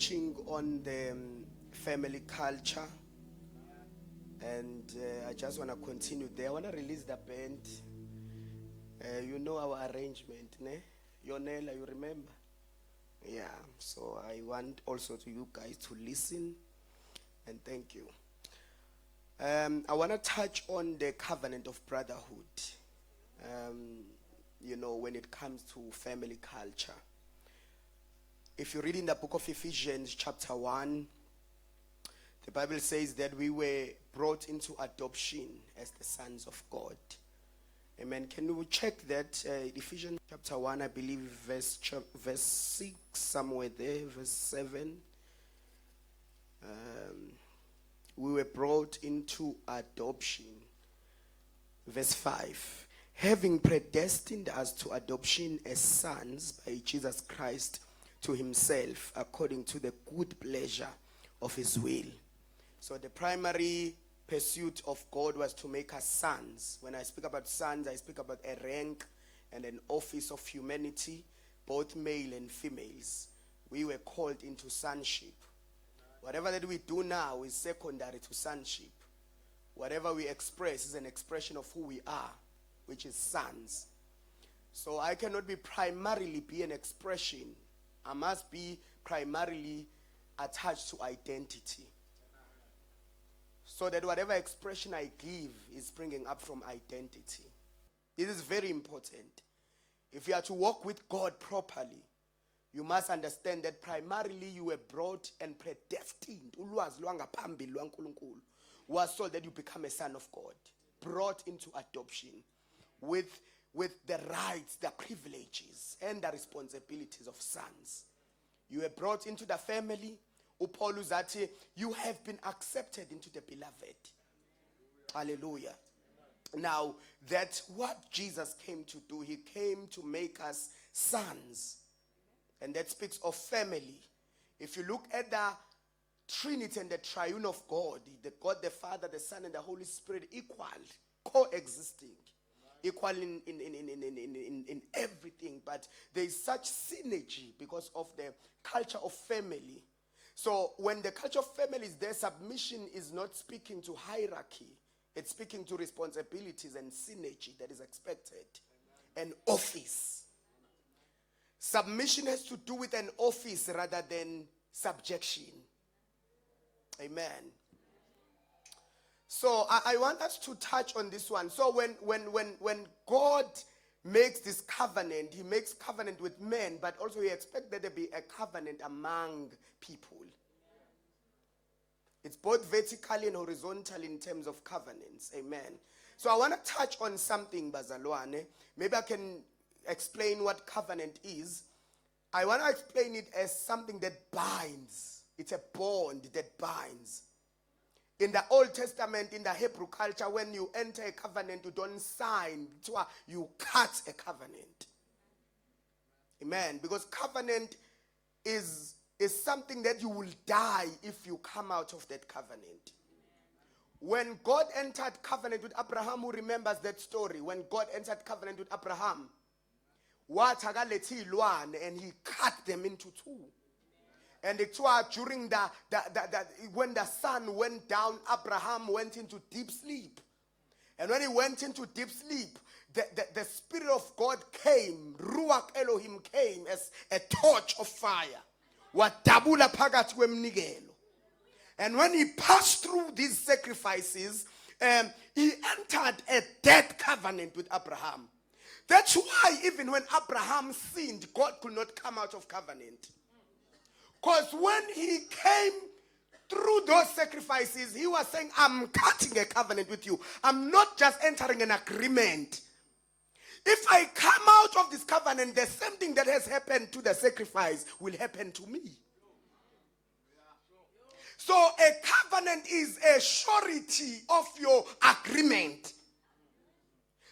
teaching on the family culture, and I just want to continue there. I want to release the band. You know our arrangement, ne? Yonela, you remember? Yeah, so I want also to you guys to listen, and thank you. I want to touch on the covenant of brotherhood, when it comes to family culture. If you read in the book of Ephesians chapter 1, the Bible says that we were brought into adoption as the sons of God. Amen. Can you check that? Ephesians chapter 1, I believe, verse 6, somewhere there, verse 7. We were brought into adoption. Verse 5. Having predestined us to adoption as sons by Jesus Christ to himself, according to the good pleasure of his will. So the primary pursuit of God was to make us sons. When I speak about sons, I speak about a rank and an office of humanity, both male and females. We were called into sonship. Whatever that we do now is secondary to sonship. Whatever we express is an expression of who we are, which is sons. So I cannot primarily be an expression. I must be primarily attached to identity. So that whatever expression I give is springing up from identity. This is very important. If you are to walk with God properly, you must understand that primarily you were brought and predestined. Was so that you become a son of God. Brought into adoption with the rights, the privileges, and the responsibilities of sons. You were brought into the family. Paul Uzati, you have been accepted into the beloved. Hallelujah. Now, that's what Jesus came to do. He came to make us sons. And that speaks of family. If you look at the Trinity and the triune of God, the God, the Father, the Son, and the Holy Spirit, equal, coexisting. Equal in everything, but there is such synergy because of the culture of family. So when the culture of family is there, submission is not speaking to hierarchy. It's speaking to responsibilities and synergy that is expected. An office. Submission has to do with an office rather than subjection. Amen. So I want us to touch on this one. So when God makes this covenant, he makes covenant with men, but also he expects there to be a covenant among people. It's both vertically and horizontal in terms of covenants. Amen. So I want to touch on something, Bazalwane. Maybe I can explain what covenant is. I want to explain it as something that binds. It's a bond that binds. In the Old Testament, in the Hebrew culture, when you enter a covenant, you don't sign. You cut a covenant. Amen. Because covenant is something that you will die if you come out of that covenant. When God entered covenant with Abraham, who remembers that story? When God entered covenant with Abraham, and he cut them into two. And it was during when the sun went down, Abraham went into deep sleep. And when he went into deep sleep, the Spirit of God came, Ruach Elohim came as a torch of fire. And when he passed through these sacrifices, he entered a dead covenant with Abraham. That's why even when Abraham sinned, God could not come out of covenant. Because when he came through those sacrifices, he was saying, I'm cutting a covenant with you. I'm not just entering an agreement. If I come out of this covenant, the same thing that has happened to the sacrifice will happen to me. So a covenant is a surety of your agreement.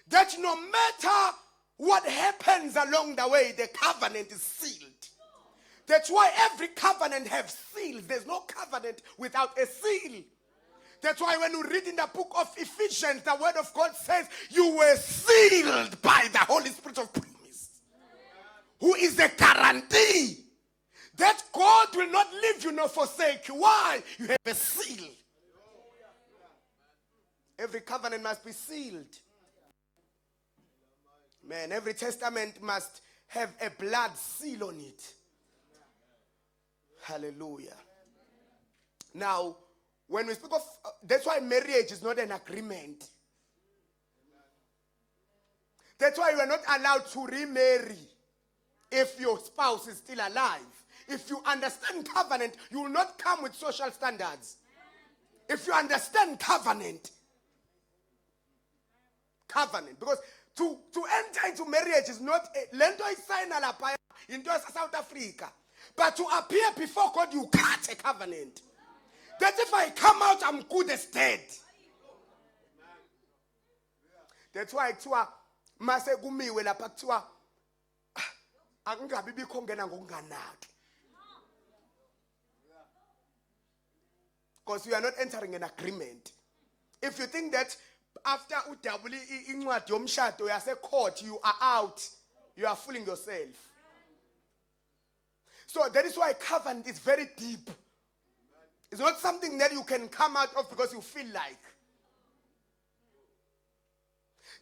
That no matter what happens along the way, the covenant is sealed. That's why every covenant has seals. There's no covenant without a seal. That's why when you read in the book of Ephesians, the word of God says, you were sealed by the Holy Spirit of promise, who is a guarantee that God will not leave you nor forsake you. Why? You have a seal. Every covenant must be sealed. Man, every testament must have a blood seal on it. Hallelujah. Now, when we speak of, that's why marriage is not an agreement. That's why you are not allowed to remarry if your spouse is still alive. If you understand covenant, you will not come with social standards. If you understand covenant, because to enter into marriage is not lento isayina lapha into South Africa, but to appear before God, you cut a covenant. That if I come out, I'm good as dead. That's why kuthiwa mase kumiwe lapha kuthiwa akungabi bikho ngena ngokunganaki. Because you are not entering an agreement. If you think that after udabuli incwadi yomshado yase court you are out, you are fooling yourself. So that is why covenant is very deep. It's not something that you can come out of because you feel like.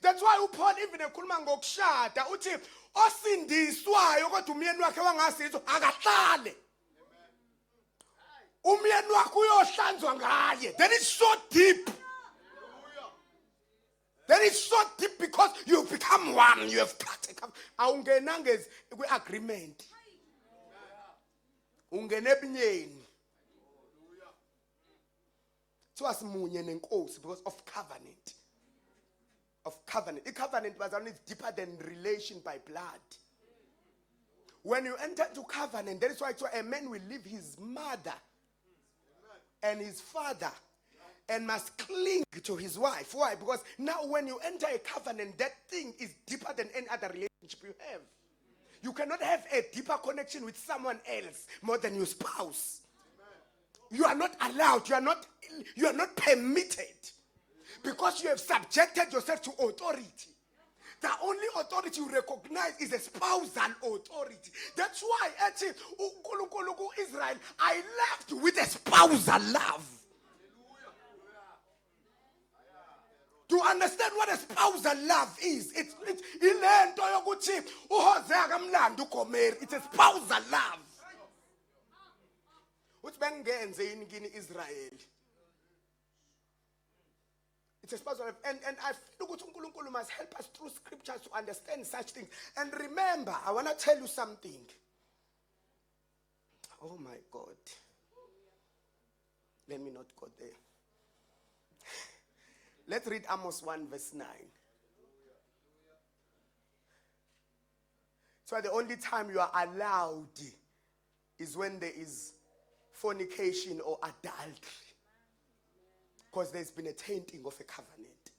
That's why Paul even ekhuluma ngokushada uthi osindiswayo kodwa umyeni wakhe wangasizwa akahlale. Umyeni wakhe uyohlanzwa ngaye. That is so deep. That is so deep because you become one. You have cut a covenant. Awungenanga kwi-agreement. Ungene ebinyeni. Simunye nenkosi because of covenant. Of covenant. The covenant was only deeper than relation by blood. When you enter into covenant, that is why a man will leave his mother and his father and must cling to his wife. Why? Because now when you enter a covenant, that thing is deeper than any other relationship you have. You cannot have a deeper connection with someone else more than your spouse. You are not allowed. You are not permitted. Because you have subjected yourself to authority. The only authority you recognize is a spousal authority. That's why Israel, I left with a spousal love. To understand what a spousal love is, it's a spousal love. Which bengenze in Israel. It's a spousal love. And I feel that uNkulunkulu must help us through scriptures to understand such things. And remember, I want to tell you something. Oh my God. Let me not go there. Let's read Amos 1 verse 9. So the only time you are allowed is when there is fornication or adultery. Because there's been a tainting of a covenant.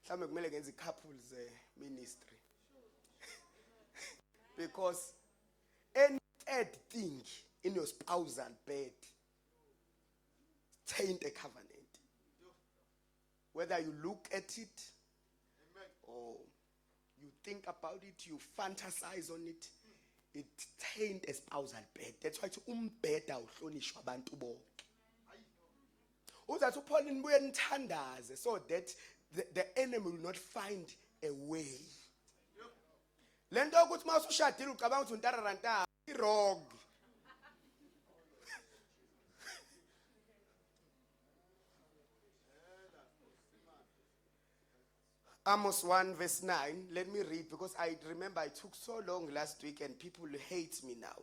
Some against the couples ministry. Because any third thing in your spousal bed taint a covenant. Whether you look at it or you think about it, you fantasize on it, it taint a spousal bed. That's why it's umbeda uhlonishwa abantu bonke. Uzathi uPaul nibuye nithandaze so that the enemy will not find a way. Lento ukuthi mawusushadile ucabanga ukuthi untararanta wrong. Amos 1 verse 9. Let me read because I remember I took so long last week and people hate me now.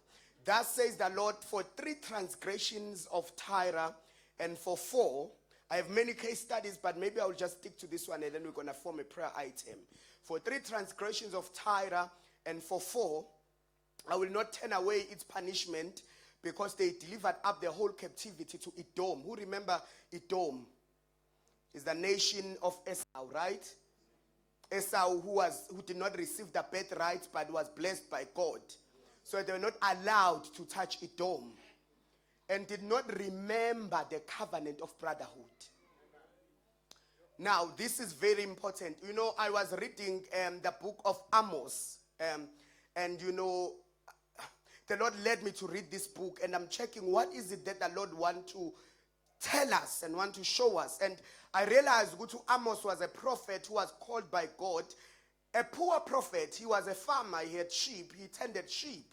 Thus says the Lord, for 3 transgressions of Tyre and for 4, I have many case studies, but maybe I'll just stick to this one and then we're going to form a prayer item. For 3 transgressions of Tyre and for 4, I will not turn away its punishment because they delivered up their whole captivity to Edom. Who remember Edom? Is the nation of Esau, right? Esau who did not receive the birthright but was blessed by God. So they were not allowed to touch Edom and did not remember the covenant of brotherhood. Now, this is very important. You know, I was reading the book of Amos, and you know, the Lord led me to read this book, and I'm checking what is it that the Lord want to tell us and want to show us. And I realized Gutu Amos was a prophet who was called by God, a poor prophet. He was a farmer. He had sheep. He tended sheep,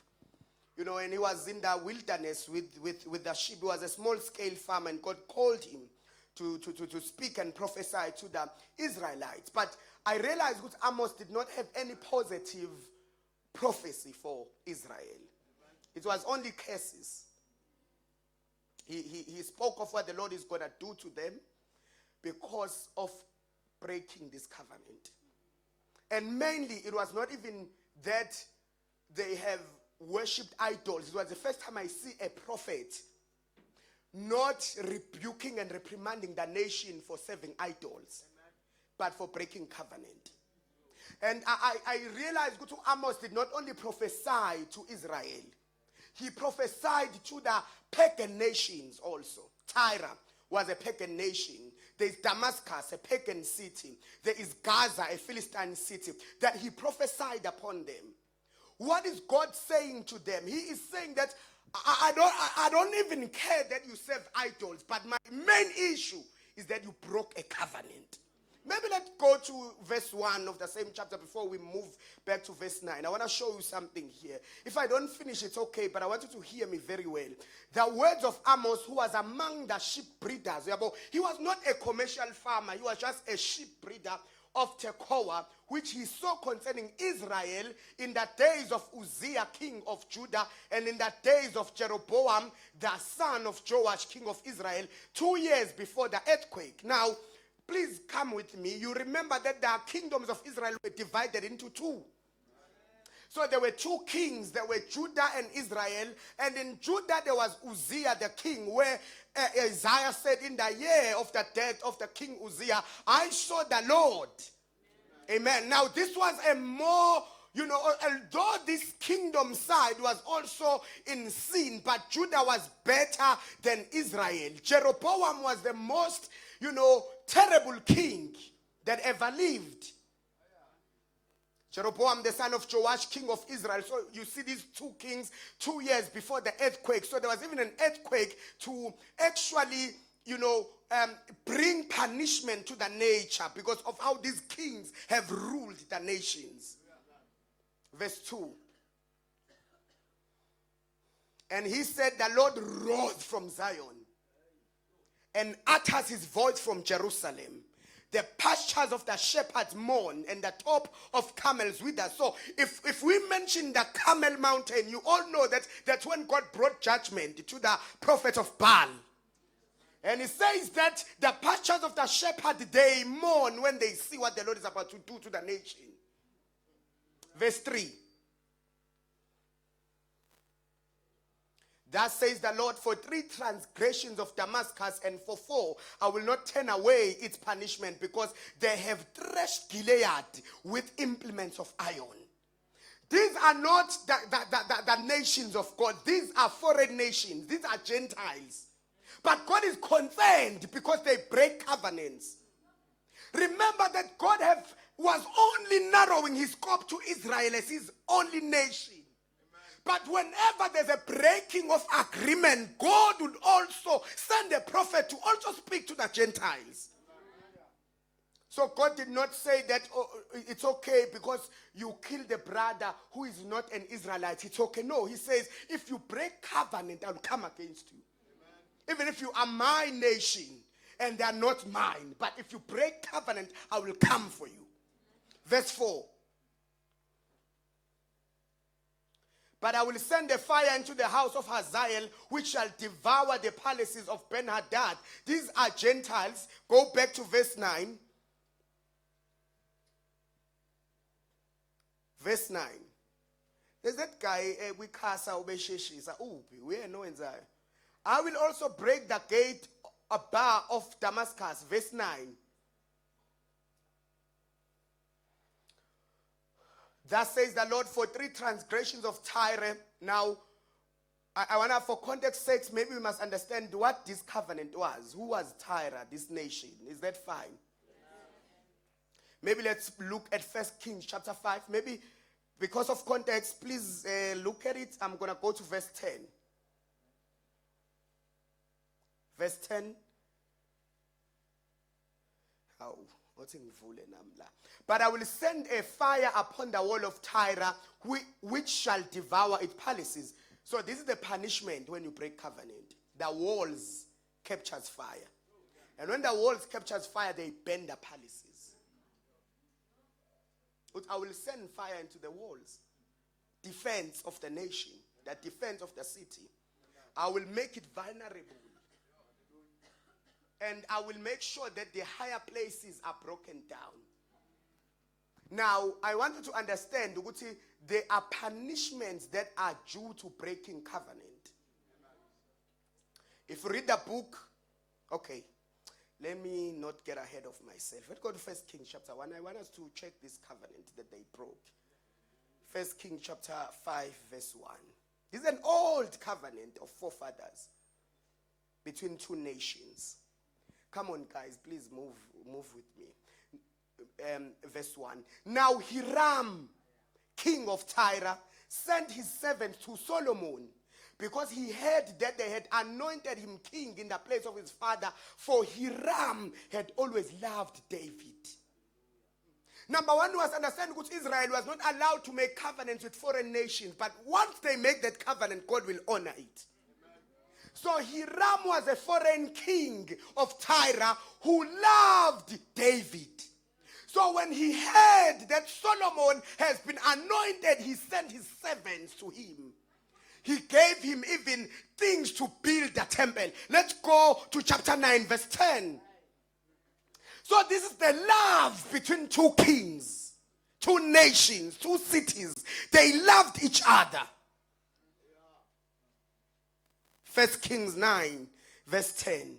you know, and he was in the wilderness with the sheep. He was a small-scale farmer, and God called him to speak and prophesy to the Israelites. But I realized Gutu Amos did not have any positive prophecy for Israel. It was only curses. He spoke of what the Lord is going to do to them because of breaking this covenant. And mainly, it was not even that they have worshipped idols. It was the first time I see a prophet not rebuking and reprimanding the nation for serving idols, but for breaking covenant. And I realized Gutu Amos did not only prophesy to Israel, he prophesied to the pagan nations also. Tyre was a pagan nation. There is Damascus, a pagan city. There is Gaza, a Philistine city, that he prophesied upon them. What is God saying to them? He is saying that I don't even care that you serve idols, but my main issue is that you broke a covenant. Maybe let's go to verse 1 of the same chapter before we move back to verse 9. I want to show you something here. If I don't finish, it's okay, but I want you to hear me very well. The words of Amos, who was among the sheep breeders. He was not a commercial farmer. He was just a sheep breeder of Tekoa, which he saw concerning Israel in the days of Uzziah, king of Judah, and in the days of Jeroboam, the son of Joash, king of Israel, 2 years before the earthquake. Now, please come with me. You remember that the kingdoms of Israel were divided into two. So there were two kings. There were Judah and Israel. And in Judah there was Uzziah the king, where Isaiah said, in the year of the death of the king Uzziah, I saw the Lord. Amen. Now this was a more, although this kingdom side was also in sin, but Judah was better than Israel. Jeroboam was the most, terrible king that ever lived. Jeroboam, the son of Joash, king of Israel. So you see these two kings 2 years before the earthquake. So there was even an earthquake to actually, bring punishment to the nature because of how these kings have ruled the nations. Verse 2. And he said, the Lord rose from Zion and utters his voice from Jerusalem. The pastures of the shepherds mourn, and the top of camels wither. So if we mention the Camel Mountain, you all know that that's when God brought judgment to the prophets of Baal. And he says that the pastures of the shepherd, they mourn when they see what the Lord is about to do to the nation. Verse 3. Thus says the Lord, for 3 transgressions of Damascus and for 4, I will not turn away its punishment, because they have threshed Gilead with implements of iron. These are not the nations of God. These are foreign nations. These are Gentiles. But God is concerned because they break covenants. Remember that God was only narrowing his scope to Israel as his only nation. But whenever there's a breaking of agreement, God would also send a prophet to also speak to the Gentiles. So God did not say that it's okay because you kill the brother who is not an Israelite. It's okay. No, he says, if you break covenant, I will come against you. Even if you are my nation and they are not mine. But if you break covenant, I will come for you. Verse 4. But I will send a fire into the house of Hazael, which shall devour the palaces of Ben-Hadad. These are Gentiles. Go back to verse 9. Verse 9. There's that guy, we casa ubesheshisa. We are knowing that. I will also break the gate bar of Damascus. Verse 9. Thus says the Lord, for 3 transgressions of Tyre. Now, I want to, for context sakes, maybe we must understand what this covenant was. Who was Tyre, this nation? Is that fine? Maybe let's look at 1 Kings chapter 5. Maybe because of context, please look at it. I'm going to go to verse 10. Verse 10. Oh, what's in Vule Namla? But I will send a fire upon the wall of Tyre, which shall devour its palaces. So this is the punishment when you break covenant. The walls captures fire. And when the walls captures fire, they burn the palaces. But I will send fire into the walls. Defense of the nation, the defense of the city. I will make it vulnerable. And I will make sure that the higher places are broken down. Now, I want you to understand, there are punishments that are due to breaking covenant. If you read the book, okay, let me not get ahead of myself. Let's go to 1 Kings chapter 1. I want us to check this covenant that they broke. 1 Kings chapter 5, verse 1. This is an old covenant of forefathers between two nations. Come on, guys, please move with me. Verse 1. Now Hiram, king of Tyre, sent his servant to Solomon because he heard that they had anointed him king in the place of his father, for Hiram had always loved David. Number one, we must understand that Israel was not allowed to make covenants with foreign nations, but once they make that covenant, God will honor it. So Hiram was a foreign king of Tyre who loved David. So when he heard that Solomon has been anointed, he sent his servants to him. He gave him even things to build the temple. Let's go to chapter 9, verse 10. So this is the love between two kings, two nations, two cities. They loved each other. 1 Kings 9, verse 10.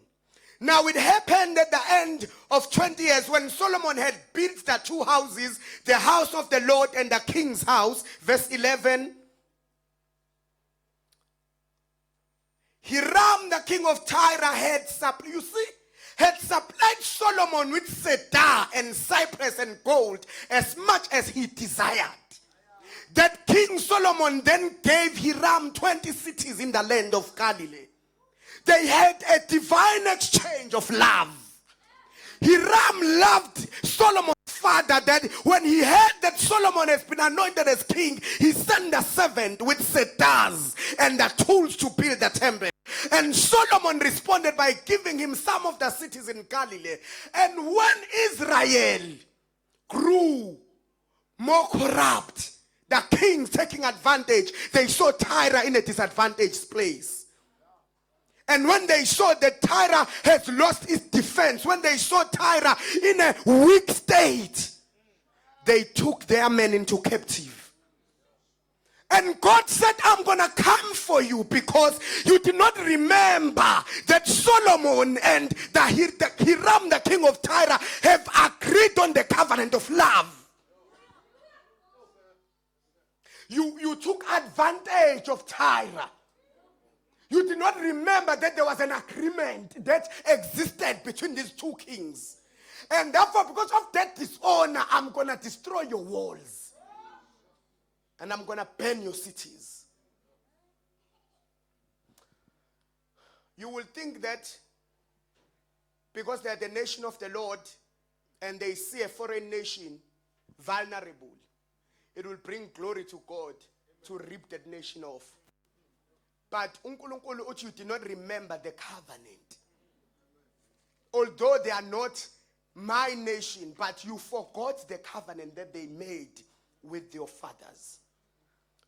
Now it happened at the end of 20 years when Solomon had built the two houses, the house of the Lord and the king's house. Verse 11. Hiram, the king of Tyre, had supplied Solomon with cedar and cypress and gold as much as he desired. That King Solomon then gave Hiram 20 cities in the land of Galilee. They had a divine exchange of love. Hiram loved Solomon's father, that when he heard that Solomon has been anointed as king, he sent a servant with cedars and the tools to build the temple. And Solomon responded by giving him some of the cities in Galilee. And when Israel grew more corrupt, the kings taking advantage, they saw Tyre in a disadvantaged place. And when they saw that Tyre has lost its defense, when they saw Tyre in a weak state, they took their men into captive. And God said, I'm going to come for you because you did not remember that Solomon and Hiram, the king of Tyre, have agreed on the covenant of love. You took advantage of Tyre. You did not remember that there was an agreement that existed between these two kings. And therefore, because of that dishonor, I'm going to destroy your walls. And I'm going to burn your cities. You will think that because they are the nation of the Lord and they see a foreign nation vulnerable, it will bring glory to God to rip that nation off. But you did not remember the covenant. Although they are not my nation, but you forgot the covenant that they made with your fathers.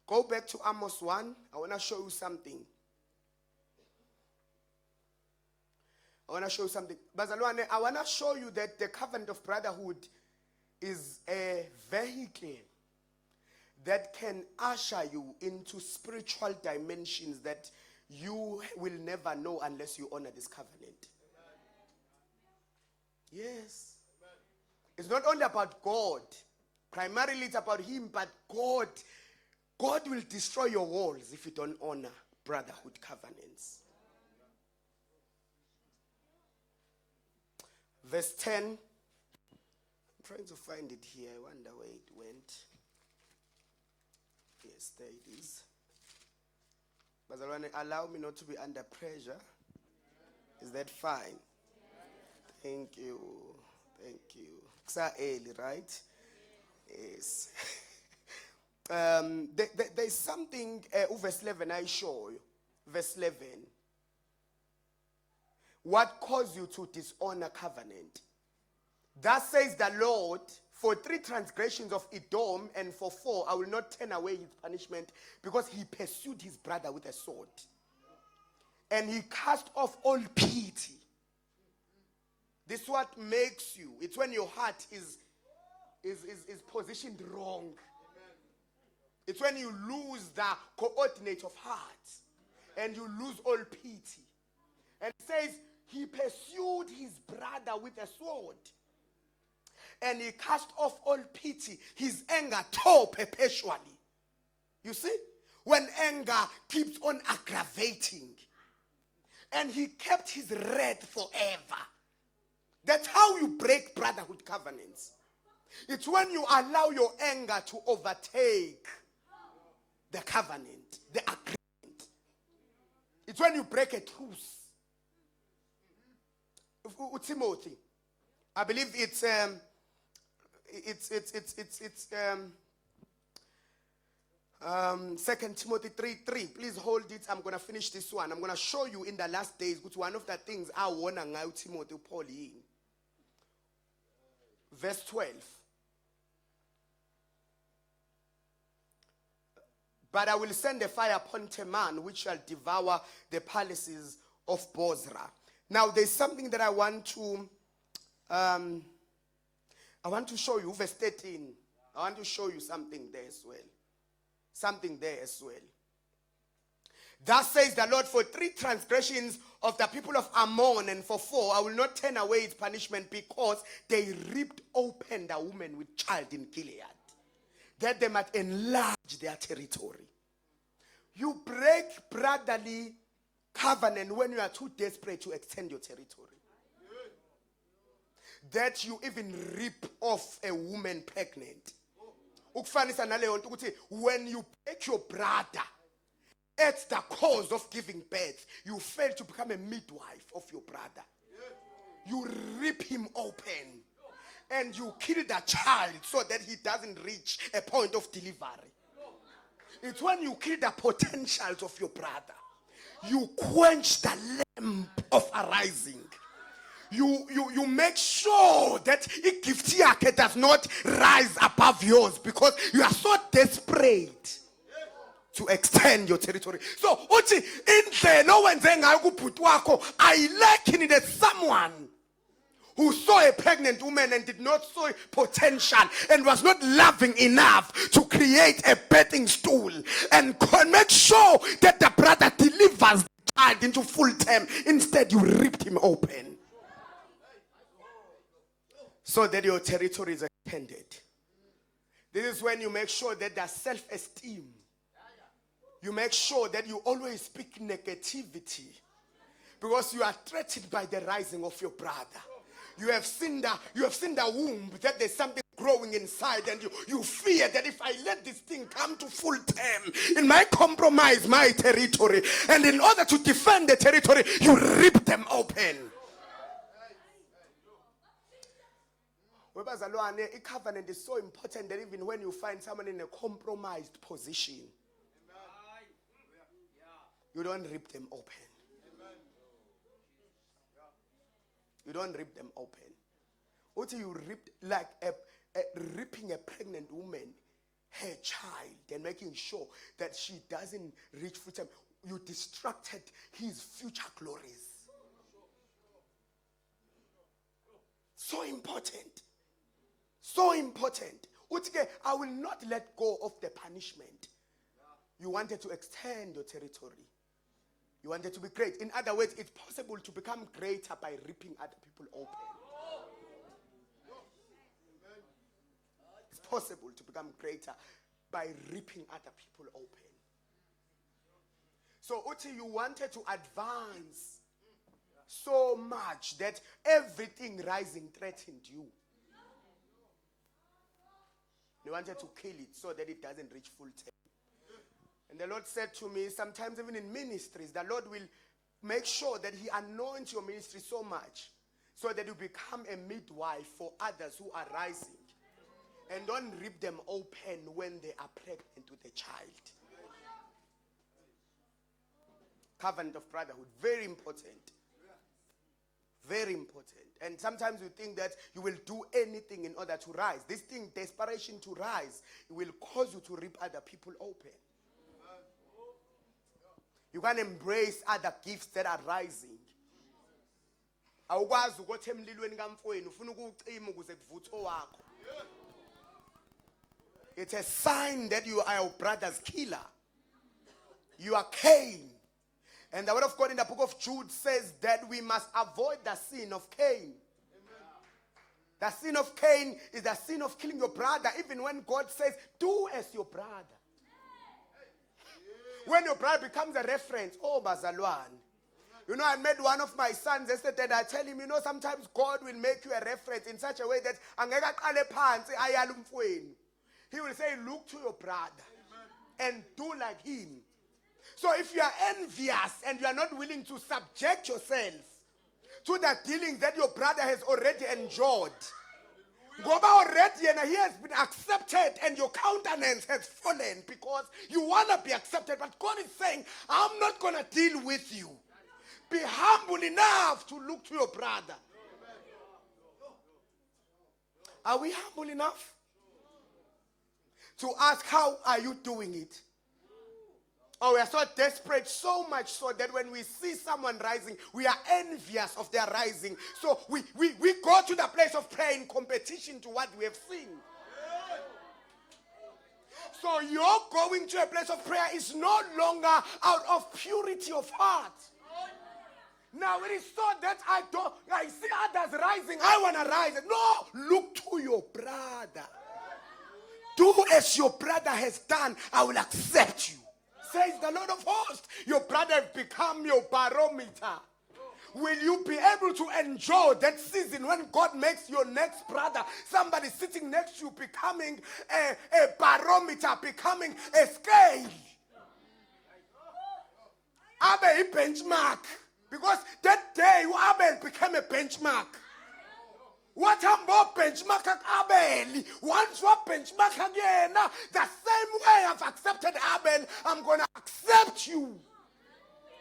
Go back to Amos 1. I want to show you something. Bazalwane, I want to show you that the covenant of brotherhood is a vehicle that can usher you into spiritual dimensions that you will never know unless you honor this covenant. Yes. It's not only about God. Primarily it's about him, but God will destroy your walls if you don't honor brotherhood covenants. Verse 10. trying to find it here. I wonder where it went. Yes, there it is. Bazalwane, allow me not to be under pressure. Is that fine? Thank you. Thank you. Ksa early, right? Yes. There's something, verse 11, I show you. Verse 11. What caused you to dishonor covenant? Thus says the Lord, for 3 transgressions of Edom, and for 4, I will not turn away his punishment, because he pursued his brother with a sword. And he cast off all pity. This is what makes you. It's when your heart is positioned wrong. It's when you lose the coordinate of heart. And you lose all pity. And it says, he pursued his brother with a sword. And he cast off all pity. His anger tore perpetually. You see? When anger keeps on aggravating. And he kept his wrath forever. That's how you break brotherhood covenants. It's when you allow your anger to overtake the covenant, the agreement. It's when you break a truce. Timothy, I believe it's 2 Timothy 3:3. Please hold it. I'm going to finish this one. I'm going to show you in the last days, which one of the things I want to know Timothy Paul in. Verse 12. But I will send a fire upon Teman, which shall devour the palaces of Bozrah. Now, there's something that I want to show you. Verse 13. I want to show you something there as well. Something there as well. Thus says the Lord, for 3 transgressions of the people of Ammon, and for 4, I will not turn away its punishment, because they ripped open the woman with child in Gilead, that they might enlarge their territory. You break brotherly covenant when you are too desperate to extend your territory. That you even rip off a woman pregnant. When you break your brother at the cause of giving birth, you fail to become a midwife of your brother. You rip him open and you kill the child so that he doesn't reach a point of delivery. It's when you kill the potentials of your brother. You quench the lamp of arising. You make sure that Igiftiake does not rise above yours, because you are so desperate to extend your territory. So, I liken it as someone who saw a pregnant woman and did not see potential and was not loving enough to create a birthing stool and make sure that the brother delivers the child into full term. Instead, you ripped him open so that your territory is extended. This is when you make sure that there's self-esteem. You make sure that you always speak negativity, because you are threatened by the rising of your brother. You have seen the womb, that there's something growing inside, and you fear that if I let this thing come to full term, it might compromise my territory. And in order to defend the territory, you rip them open. A covenant is so important that even when you find someone in a compromised position, you don't rip them open. You don't rip them open. What you rip, like ripping a pregnant woman, her child, and making sure that she doesn't reach full term. You distracted his future glories. So important. So important. I will not let go of the punishment. You wanted to extend your territory. You wanted to be great. In other words, it's possible to become greater by ripping other people open. It's possible to become greater by ripping other people open. So, you wanted to advance so much that everything rising threatened you. They wanted to kill it so that it doesn't reach full term. And the Lord said to me, sometimes even in ministries, the Lord will make sure that he anoints your ministry so much so that you become a midwife for others who are rising. And don't rip them open when they are pregnant with a child. Covenant of brotherhood, very important. Very important. And sometimes you think that you will do anything in order to rise. This thing, desperation to rise, it will cause you to rip other people open. You can embrace other gifts that are rising. Awukwazi ukuthi emlilweni kamfowenu ufuna ukucima ukuze kuvuthe wakho. It's a sign that you are your brother's killer. You are Cain. And the word of God in the book of Jude says that we must avoid the sin of Cain. The sin of Cain is the sin of killing your brother, even when God says, do as your brother. When your brother becomes a reference, oh, bazalwane. You know, I met one of my sons yesterday and I tell him, you know, sometimes God will make you a reference in such a way that he will say, look to your brother and do like him. So if you are envious and you are not willing to subject yourself to the dealings that your brother has already enjoyed, already and he has been accepted and your countenance has fallen because you want to be accepted. But God is saying, I'm not going to deal with you. Be humble enough to look to your brother. Are we humble enough to ask, how are you doing it? Oh, we are so desperate, so much so that when we see someone rising, we are envious of their rising. So we go to the place of prayer in competition to what we have seen. So your going to a place of prayer is no longer out of purity of heart. Now it is so that I see others rising, I want to rise. No, look to your brother. Do as your brother has done, I will accept you. Says the Lord of hosts. Your brother has become your barometer. Will you be able to enjoy that season when God makes your next brother, somebody sitting next to you, becoming a barometer, becoming a scale? Abe a benchmark. Because that day Abel became a benchmark. What about benchmark Abel? Once you benchmark again, the same way I've accepted Abel, I'm going to accept you.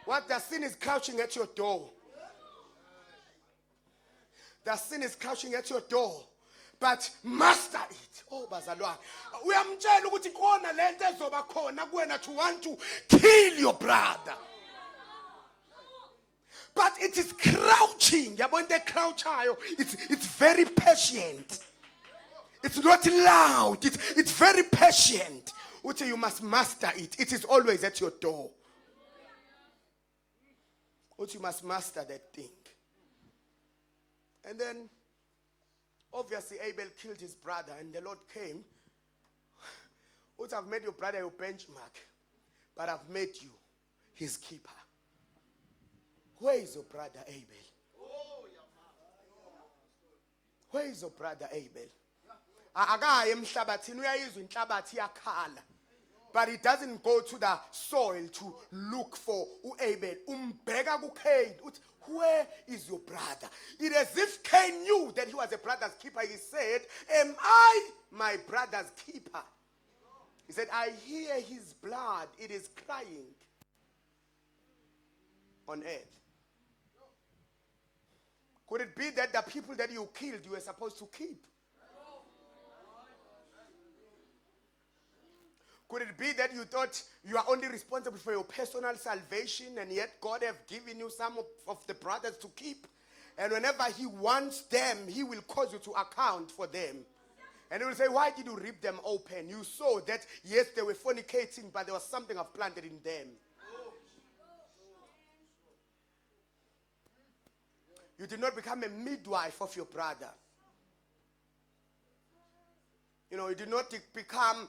What the sin is crouching at your door. The sin is crouching at your door. But master it. Oh, bazalwane. Uyamtshela ukuthi khona lento ezoba khona kuwena to want to kill your brother. But it is crouching. It's very patient. It's not loud. It's very patient. You must master it. It is always at your door. You must master that thing. And then, obviously, Abel killed his brother, and the Lord came. I've made your brother your benchmark, but I've made you his keeper. Where is your brother Abel? Where is your brother Abel? But he doesn't go to the soil to look for Abel. Where is your brother? It is as if Cain knew that he was a brother's keeper. He said, am I my brother's keeper? He said, I hear his blood. It is crying on earth. Could it be that the people that you killed, you were supposed to keep? Could it be that you thought you are only responsible for your personal salvation, and yet God have given you some of the brothers to keep? And whenever he wants them, he will cause you to account for them. And he will say, why did you rip them open? You saw that, yes, they were fornicating, but there was something I've planted in them. You did not become a midwife of your brother. You did not become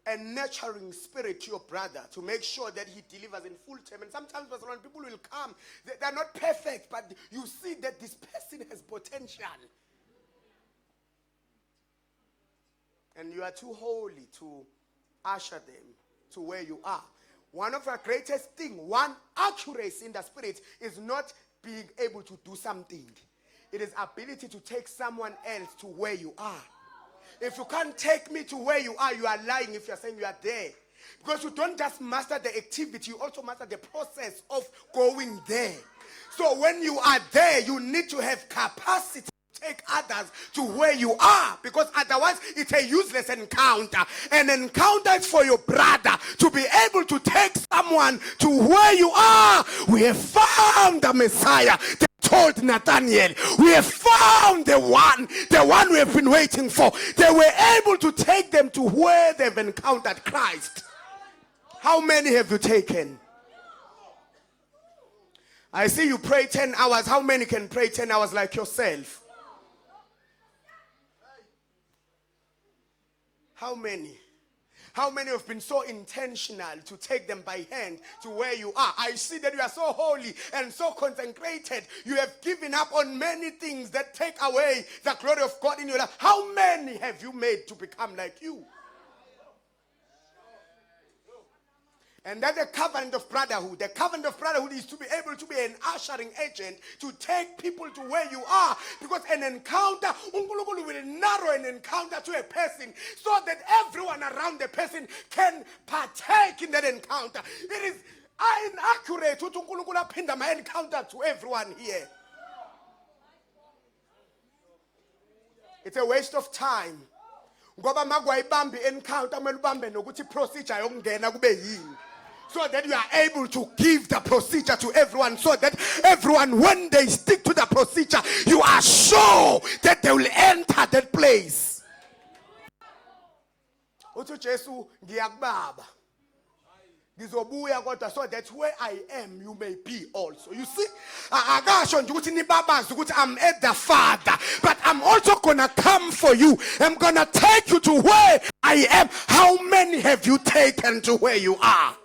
a nurturing spirit to your brother to make sure that he delivers in full term. And sometimes people will come. They're not perfect, but you see that this person has potential. And you are too holy to usher them to where you are. One of our greatest things, one accuracy in the spirit, is not being able to do something. It is ability to take someone else to where you are. If you can't take me to where you are lying if you're saying you are there. Because you don't just master the activity, you also master the process of going there. So when you are there, you need to have capacity to take others to where you are. Because otherwise, it's a useless encounter. An encounter is for your brother to be able to take someone to where you are. We have found the Messiah. They told Nathaniel, we have found the one we have been waiting for. They were able to take them to where they've encountered Christ. How many have you taken? I see you pray 10 hours. How many can pray 10 hours like yourself? How many? How many have been so intentional to take them by hand to where you are? I see that you are so holy and so consecrated. You have given up on many things that take away the glory of God in your life. How many have you made to become like you? And that's the covenant of brotherhood. The covenant of brotherhood is to be able to be an ushering agent to take people to where you are. Because an encounter, uNkulunkulu will narrow an encounter to a person so that everyone around the person can partake in that encounter. It is inaccurate ukuthi uNkulunkulu aphinda ama encounter to everyone here. It's a waste of time. Ngoba magwayibambi encounter kumele ubambe nokuthi procedure yokungena kube yini. So that you are able to give the procedure to everyone. So that everyone, when they stick to the procedure, you are sure that they will enter that place. Uthi Jesu ngiyakubaba. Ngizobuya kodwa so that where I am you may be also. You see, akasho nje ukuthi nibabazi ukuthi I'm at the Father, but I'm also gonna come for you. I'm gonna take you to where I am. How many have you taken to where you are?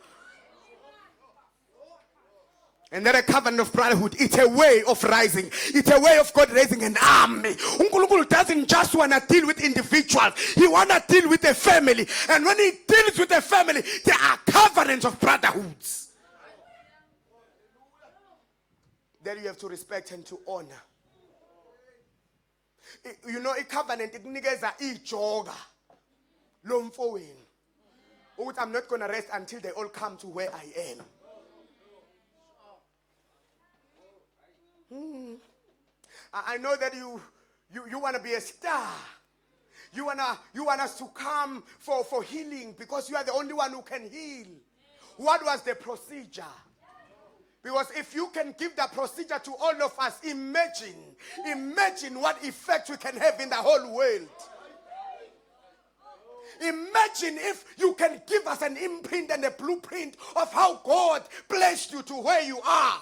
And that a covenant of brotherhood, it's a way of rising. It's a way of God raising an army. uNkulunkulu doesn't just want to deal with individuals. He want to deal with a family. And when he deals with a family, there are covenants of brotherhoods that you have to respect and to honor. You know, a covenant, it niggas ijoga lomfowenu. I'm not going to rest until they all come to where I am. I know that you want to be a star. You want us to come for healing because you are the only one who can heal. What was the procedure? Because if you can give the procedure to all of us, imagine what effect we can have in the whole world. Imagine if you can give us an imprint and a blueprint of how God placed you to where you are.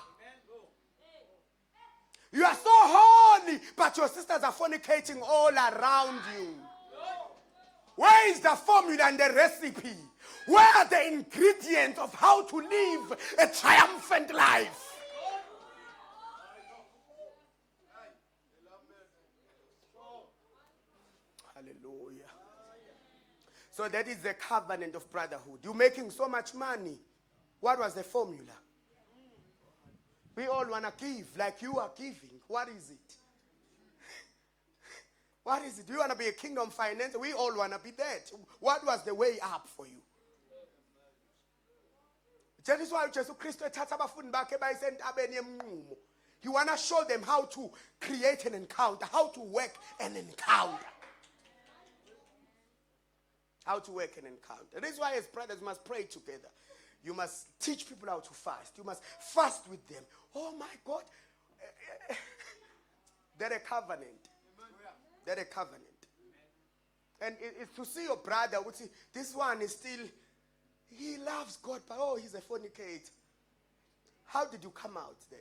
You are so holy, but your sisters are fornicating all around you. Where is the formula and the recipe? Where are the ingredients of how to live a triumphant life? Hallelujah. So that is the covenant of brotherhood. You're making so much money. What was the formula? We all want to give like you are giving. What is it? What is it? Do you want to be a kingdom financer? We all want to be that. What was the way up for you? That is why Jesus Christ you want to show them how to create an encounter, how to work an encounter. How to work an encounter. This is why as brothers must pray together. You must teach people how to fast. You must fast with them. Oh my God. They're a covenant. They're a covenant. And it's to see your brother, would see, this one is still, he loves God, but oh, he's a fornicator. How did you come out there?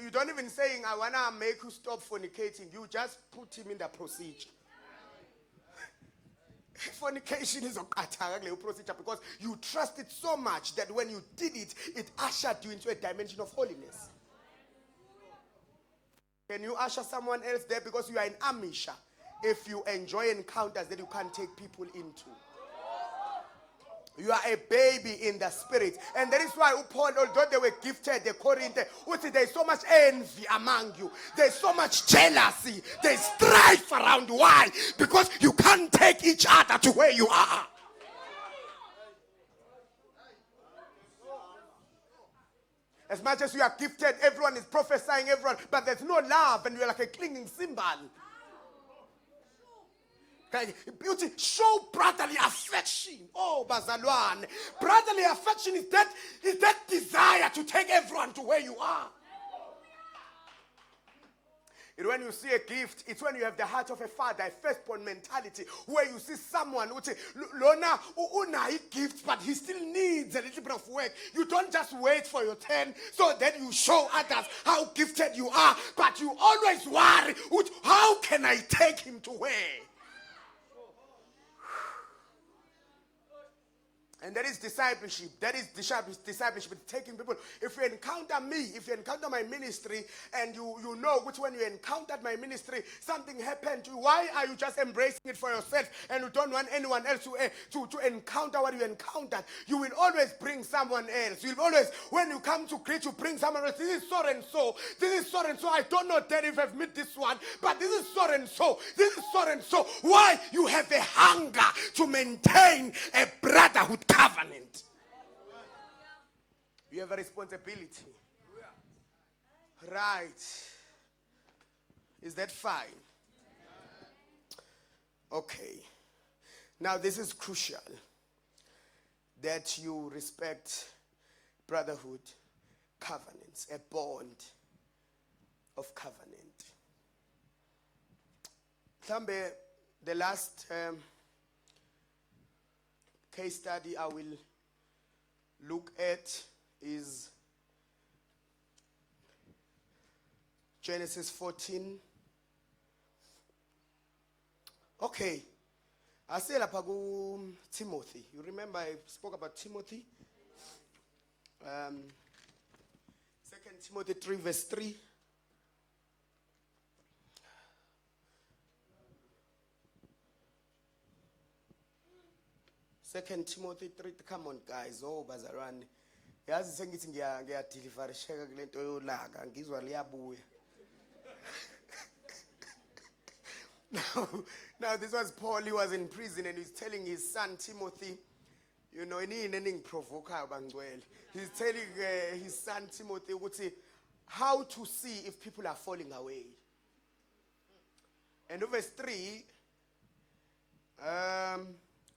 You don't even saying, I want to make you stop fornicating. You just put him in the procedure. Fornication is a procedure because you trust it so much that when you did it, it ushered you into a dimension of holiness. Can you usher someone else there because you are an Amisha? if you enjoy encounters that you can't take people into. You are a baby in the spirit. And that is why Paul, although they were gifted, the Corinth, there's so much envy among you. There's so much jealousy. There's strife around. Why? Because you can't take each other to where you are. As much as you are gifted, everyone is prophesying, everyone, but there's no love and you're like a clinging cymbal. Beauty, show brotherly affection. Oh, Bazalwan. Brotherly affection is that desire to take everyone to where you are. And when you see a gift, it's when you have the heart of a father, a firstborn mentality, where you see someone who say, Lona, he gift, but he still needs a little bit of work. You don't just wait for your turn so that you show others how gifted you are, but you always worry, how can I take him to where? And that is discipleship. That is discipleship. Taking people. If you encounter me, if you encounter my ministry, and you know which when you encountered my ministry, something happened to you. Why are you just embracing it for yourself and you don't want anyone else to encounter what you encountered? You will always bring someone else. You will always, when you come to greet, you bring someone else. This is so and so. This is so and so. I don't know that if I've met this one, but this is so and so. This is so and so. Why? You have a hunger to maintain a brotherhood covenant. You have a responsibility. Right. Is that fine? Okay. Now this is crucial, that you respect brotherhood covenants, a bond of covenant. Tambe, the last case study I will look at is Genesis 14. Okay. I said about Timothy. You remember I spoke about Timothy? 2 Timothy 3 verse 3. Second Timothy 3, come on guys, oh bazalwane. Yazi sengithi ngiyadeliverisheka kule nto yolaka, ngizwa liyabuya. Now this was Paul. He was in prison and he's telling his son Timothy, you know, he's telling his son Timothy how to see if people are falling away. And verse 3,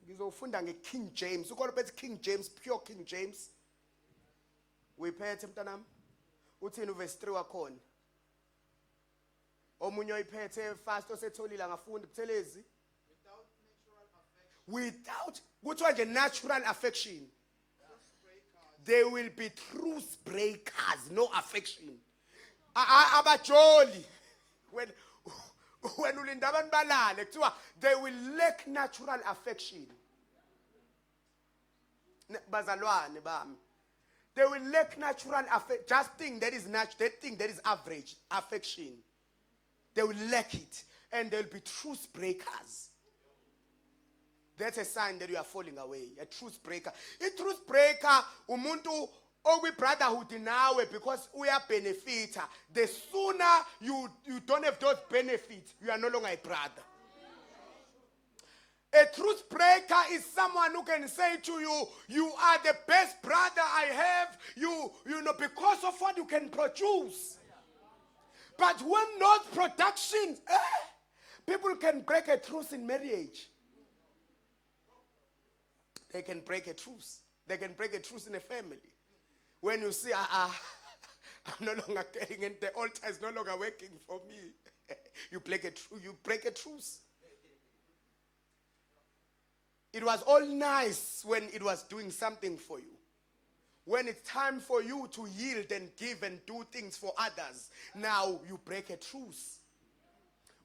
ngizofunda ngeKing James. Ukho bethi King James, pure King James. Uyiphethe mntanami? Uthini verse 3 wakhona? Omunye uyiphethe fast osetholile angafunda Buthelezi. Without kuthiwa nje natural affection. There will be truce breakers, no affection. Abajoli when ulinda abantu balale kuthiwa they will lack natural affection. Bazalwane bami. They will lack natural affection. Just think that is natural. That thing that is average affection. They will lack it, and there will be truce breakers. That's a sign that you are falling away. A truce breaker. A truce breaker, umuntu owi brotherhood nawe because we are benefiter. The sooner you don't have those benefits, you are no longer a brother. A truth breaker is someone who can say to you, you are the best brother I have, you know, because of what you can produce. But when not production, people can break a truce in marriage. They can break a truce. They can break a truce in a family. When you see, I'm no longer getting it, the altar is no longer working for me. You break a truce. It was all nice when it was doing something for you. When it's time for you to yield and give and do things for others, now you break a truce.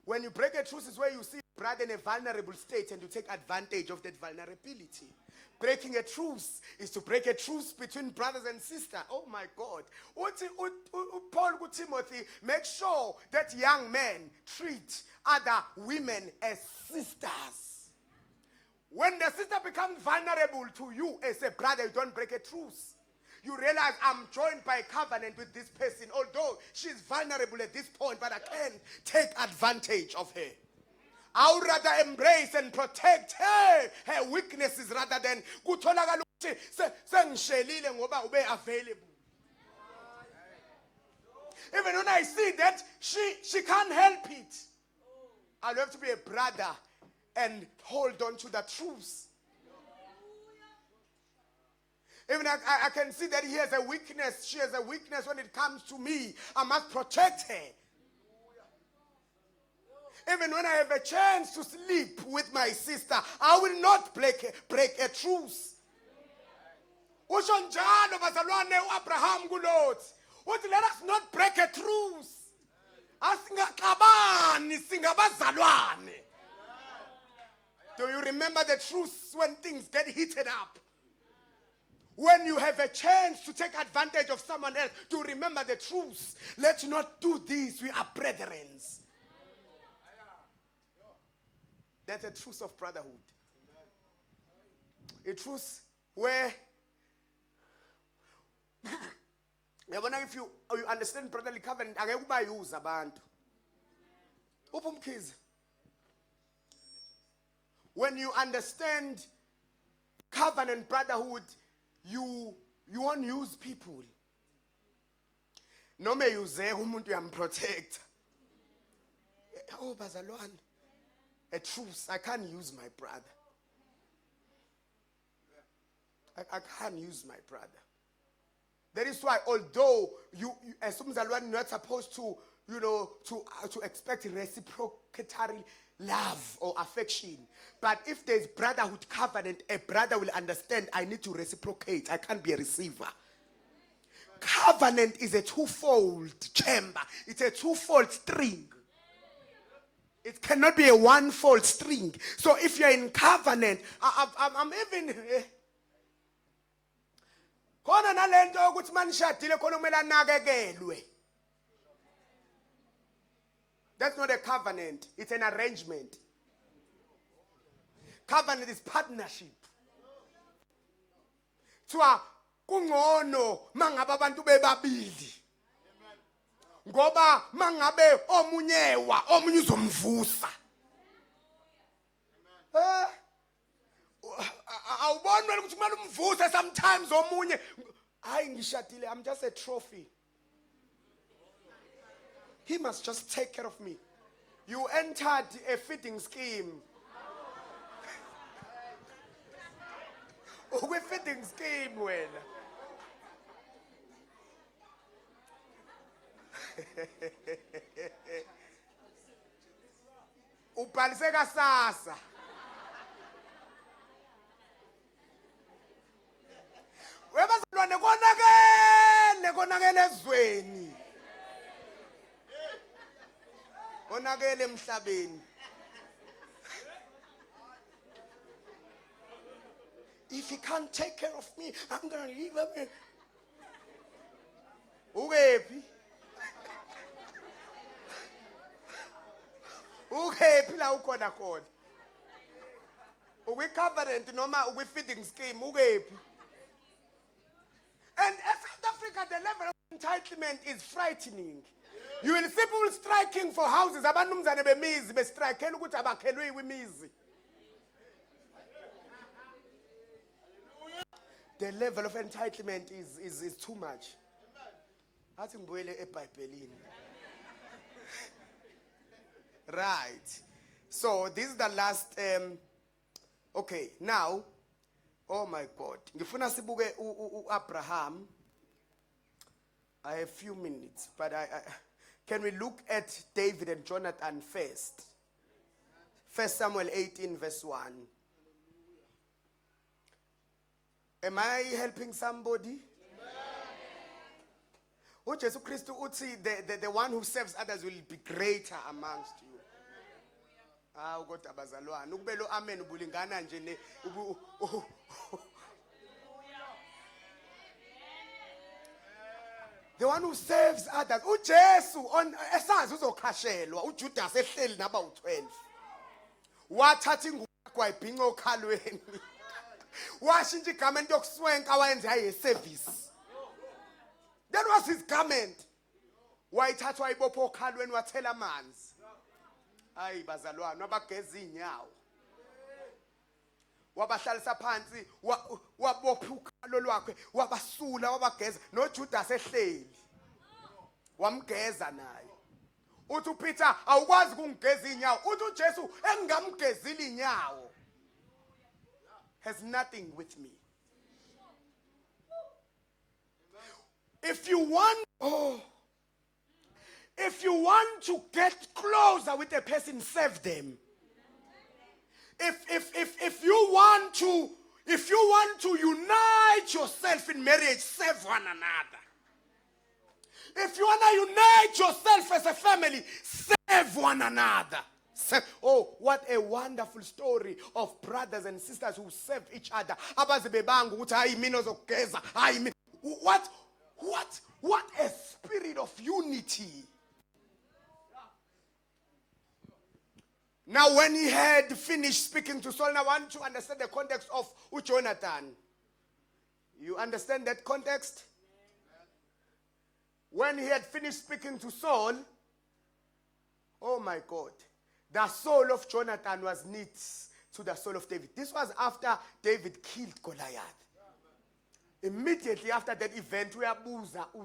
When you break a truce is where you see brother in a vulnerable state and you take advantage of that vulnerability. breaking a truce is to break a truce between brothers and sisters. Oh my God. Paul to Timothy, make sure that young men treat other women as sisters. When the sister becomes vulnerable to you as a brother, you don't break a truce. You realize I'm joined by a covenant with this person, although she's vulnerable at this point, but I can't take advantage of her. I would rather embrace and protect her weaknesses rather than kutholakala ukuthi sengishelile ngoba ube available. Even when I see that she can't help it, I'll have to be a brother and hold on to the truth. Even I can see that he has a weakness, she has a weakness when it comes to me. I must protect her. Even when I have a chance to sleep with my sister, I will not break a truce. Usho njalo bazalwane uAbraham kuLothi. Uthi let us not break a truce. Asingaxabani singabazalwane. Do you remember the truce when things get heated up? When you have a chance to take advantage of someone else, to remember the truth. Let's not do this. We are brethren. That's a truth of brotherhood. A truth where, if you understand brotherly covenant, when you understand covenant brotherhood, you won't use people. No me use umuntu yamprotect. Oh bazalwane. A truce. I can't use my brother. I can't use my brother. That is why, although you as umzalwane, you're not supposed to, to expect reciprocatory love or affection. But if there's brotherhood covenant, a brother will understand I need to reciprocate. I can't be a receiver. Covenant is a twofold chamber. It's a twofold string. It cannot be a one-fold string. So if you're in covenant, I'm even... That's not a covenant. It's an arrangement. Covenant is partnership. Twa kungono mangaba abantu bebabili. Ngoba mangabe omunyewa omunye uzomvusa. Awubonwe ukuthi kumele umvuse sometimes omunye. Hayi ngishadile, I'm just a trophy. He must just take care of me. You entered a feeding scheme. We're feeding scheme when. Ubhalise kasasa. Webazalwane konakele ezweni. Konakele emhlabeni. If he can't take care of me, I'm going to leave him. Ukephi? Ukephi la ukhona khona? Ukwi-covenant noma ukwi-feeding scheme, ukephi? And in South Africa, the level of entitlement is frightening. You will see people striking for houses. Abanumzane bemizi bestrikela ukuthi abakhelwe imizi. The level of entitlement is too much. Athi ngibuyele eBhayibhelini. Right. So this is the last okay, now oh my God. Ngifuna sibuke uAbraham. I have a few minutes, but I can we look at David and Jonathan first? 1 Samuel 18 verse 1. Am I helping somebody? Jesus Christ uthi the one who serves others will be greater amongst you. Ah, kodwa bazalwane ukubelo amen ubulingana nje ne The one who saves others. uJesu esazi uzokhashelwa, uJudas ehleli naba u12. Wathatha ingubo wayibhinqa okhalweni. Washintsha igarment yokuswenka wayenza ayeservice. That was his garment. Wayithatha wayibopha okhalweni wathela amanzi. Hayi bazalwana abageza inyawo. Wabahlalisa phansi wabopha ukhalo lwakhe wabasula wabageza noJudas ehleli wamgeza naye. Uthi uPeter awukwazi ukungeza inyawo. Uthi uJesu engamgezile inyawo has nothing with me. If you want to get closer with a person, serve them. If you want to unite yourself in marriage, serve one another. If you want to unite yourself as a family, serve one another. Oh, what a wonderful story of brothers and sisters who serve each other. What a spirit of unity. Now, when he had finished speaking to Saul, I want to understand the context of Jonathan. You understand that context? When he had finished speaking to Saul, oh my God, the soul of Jonathan was knit to the soul of David. This was after David killed Goliath. Immediately after that event, we are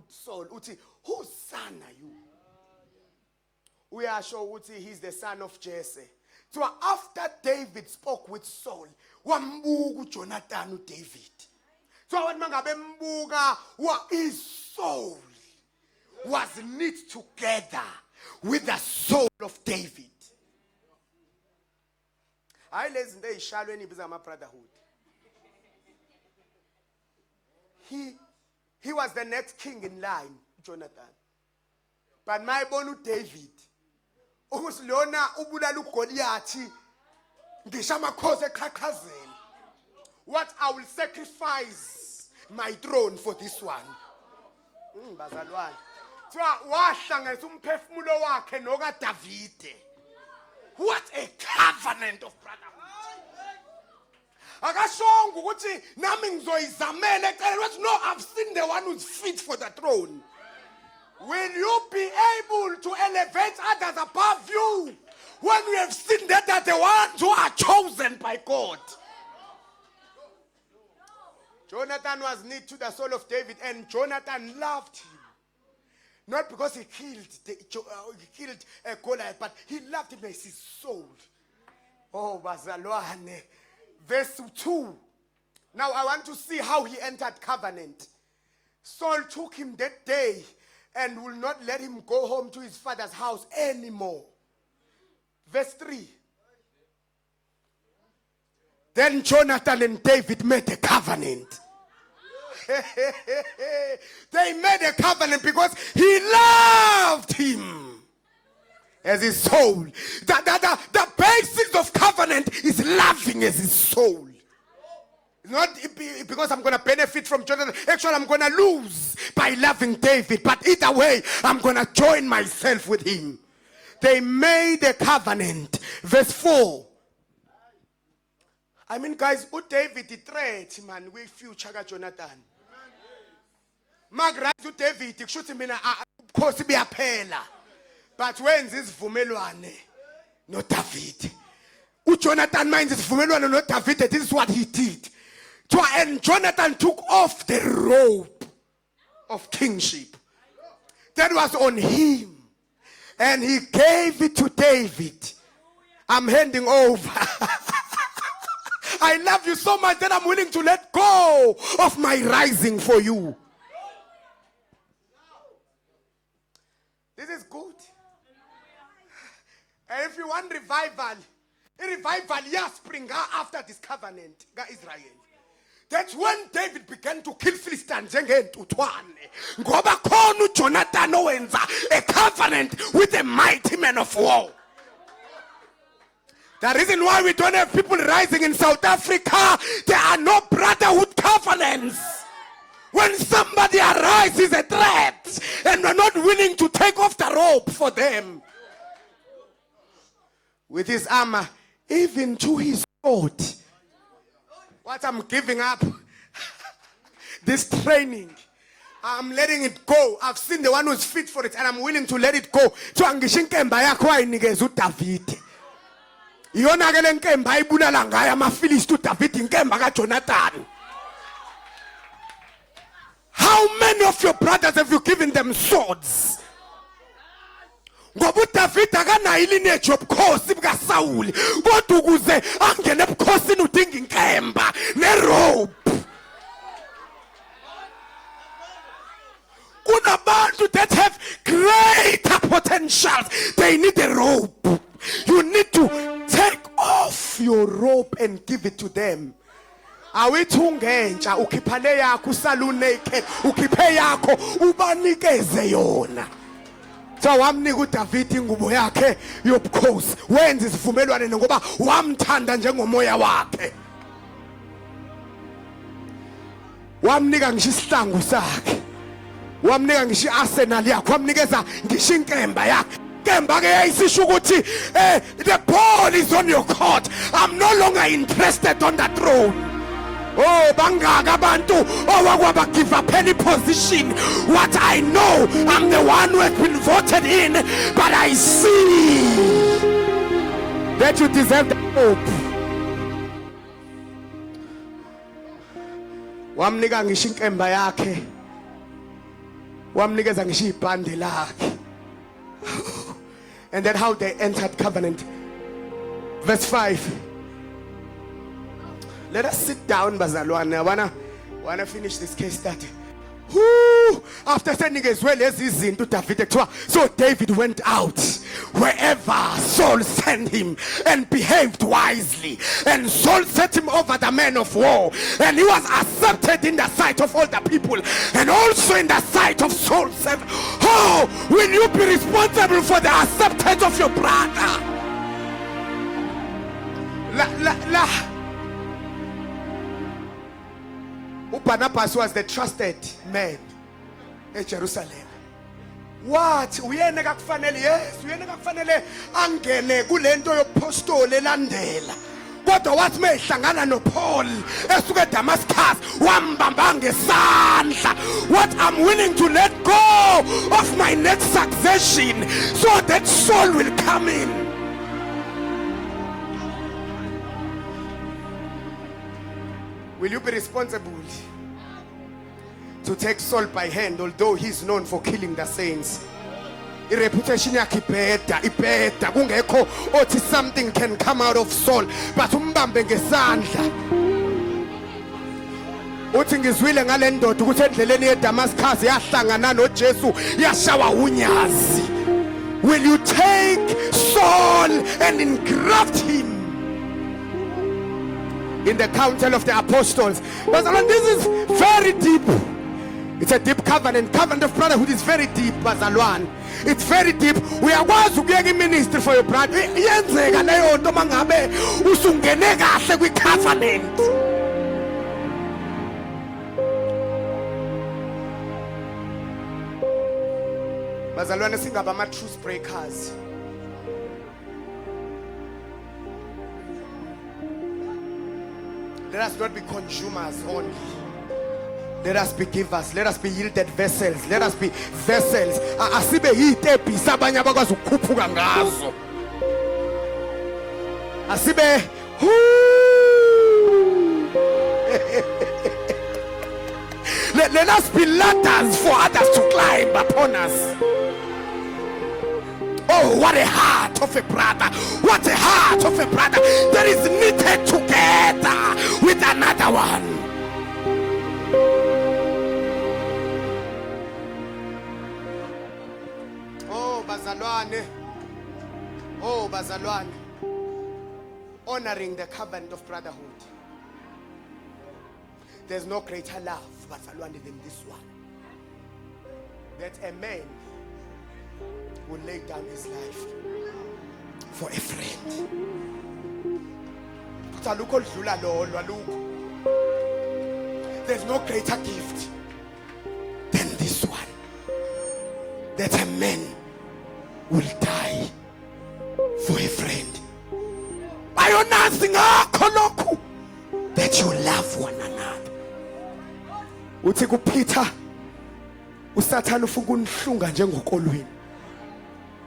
Saul. Whose son are you? We are sure he's the son of Jesse. So after David spoke with Saul, wambuku Jonathan David. So his soul was knit together with the soul of David. I listen to Ishalo and Ibizama brotherhood. He was the next king in line, Jonathan. But my bonu David. Ukusiliona ubulala uGoliathi ngishamakhosi eqhaqhazela. What I will sacrifice my throne for this one. Bazalwane. Thiwa wahlanganisa umphefumulo wakhe noka Davide. What a covenant of brotherhood. Akashonga ukuthi nami ngizoyizamela ecela ukuthi no, I've seen the one who's fit for the throne. Will you be able to elevate others above you when you have seen that are the ones who are chosen by God? Jonathan was knit to the soul of David, and Jonathan loved him. Not because he killed Goliath, but he loved him as his soul. Oh, bazalwane. Verse 2. Now I want to see how he entered covenant. Saul took him that day and will not let him go home to his father's house anymore. Verse 3. Then Jonathan and David made a covenant. They made a covenant because he loved him as his soul. The basis of covenant is loving as his soul. Not because I'm going to benefit from Jonathan. Actually, I'm going to lose by loving David. But either way, I'm going to join myself with him. They made a covenant. Verse 4. I mean, guys, David the threat, man, we future Jonathan. Magra to David, it should mean course be a pela. But when this Vumelwane, not David. Jonathan minds is Vumelwane, not David. This is what he did. And Jonathan took off the robe of kingship that was on him, and he gave it to David. I'm handing over. I love you so much that I'm willing to let go of my rising for you. This is good. And if you want revival, yes, spring after this covenant, Israel. That's when David began to kill Philistines. Ngoba khona Jonathan owenza a covenant with a mighty man of war. The reason why we don't have people rising in South Africa, there are no brotherhood covenants. When somebody arises, a threat. ropes and we're not willing to take off the rope for them. With his armor, even to his sword. What I'm giving up, this training, I'm letting it go. I've seen the one who's fit for it and I'm willing to let it go. So angishinkemba yakho ayinikezwe uDavid. Iyona ke lenkemba ayibulala ngayo amaFilisti uDavid inkemba kaJonathan. How many of your brothers have you given them swords? Ngoba uDavid akanayo ilineage yobukhosi bukaSawuli kodwa ukuze angene ebukhosini udinga inkemba nerope. Kunabantu that have greater potentials, they need a rope. You need to take off your rope and give it to them. Awithi ungentsha ukhiphane yakho usalu naked ukhiphe yakho ubanikeze yona. So wamnika uDavid ingubo yakhe yobukhosi wenza isivumelwano ngoba wamthanda njengomoya wakhe. Wamnika ngisho isihlangu sakhe. Wamnika ngisho iarsenal yakhe, wamnikeza ngisho inkemba yakhe. Inkemba ke yayisisho ukuthi the ball is on your court. I'm no longer interested on the throne. Oh, bangaka abantu owakwaba give up any position. What I know, I'm the one who has been voted in, but I see that you deserve the hope. Wamnika ngisho inkemba yakhe. Wamnikeza ngisho ibhande lakhe. And then how they entered covenant. Verse 5. Let us sit down, bazalwane. I wanna finish this case study. After sending as well as his into David, so David went out wherever Saul sent him and behaved wisely. And Saul set him over the men of war, and he was accepted in the sight of all the people, and also in the sight of Saul. Said, "Oh, will you be responsible for the acceptance of your brother?" Barnabas was the trusted man in Jerusalem. What? Uyena kakufanele, yes, uyena kakufanele angene kulento yopostoli elandela. Kodwa wathi mehlangana noPaul esuka eDamascus wambamba ngesandla. What? I'm willing to let go of my next succession so that Saul will come in. Will you be responsible to take Saul by hand, although he's known for killing the saints? Reputation yakhe ibheda kungekho othi something can come out of Saul, but umbambe ngesandla. Uthi ngizwile ngale ndoda ukuthi endleleni eDamascus yahlangana noJesu yashawa unyazi. Will you take Saul and engraft him in the council of the apostles? But this is very deep. It's a deep covenant. Covenant of brotherhood is very deep, bazalwane. It's very deep. Uyakwazi ukuyeka iministry for your brother. Iyenzeka leyo nto mangabe usungene kahle kwi covenant. Bazalwane singaba ama truth breakers. Let us not be consumers only. Let us be givers. Let us be yielded vessels. Let us be vessels. Asibe yitepisi abanye abakwazi ukukhuphuka ngazo. Asibe let us be ladders for others to climb upon us. Oh, what a heart of a brother. What a heart of a brother that is knitted together with another one. Oh, bazalwane. Oh, bazalwane. Honoring the covenant of brotherhood. There's no greater love, bazalwane, than this one. That a man will lay down his life for a friend. There's no greater gift than this one. that a man will die for a friend. Ayonansi ngakho lokhu that you love one another. Uthi kuPeter uSathane ufuna ukunihlunga njengokolweni.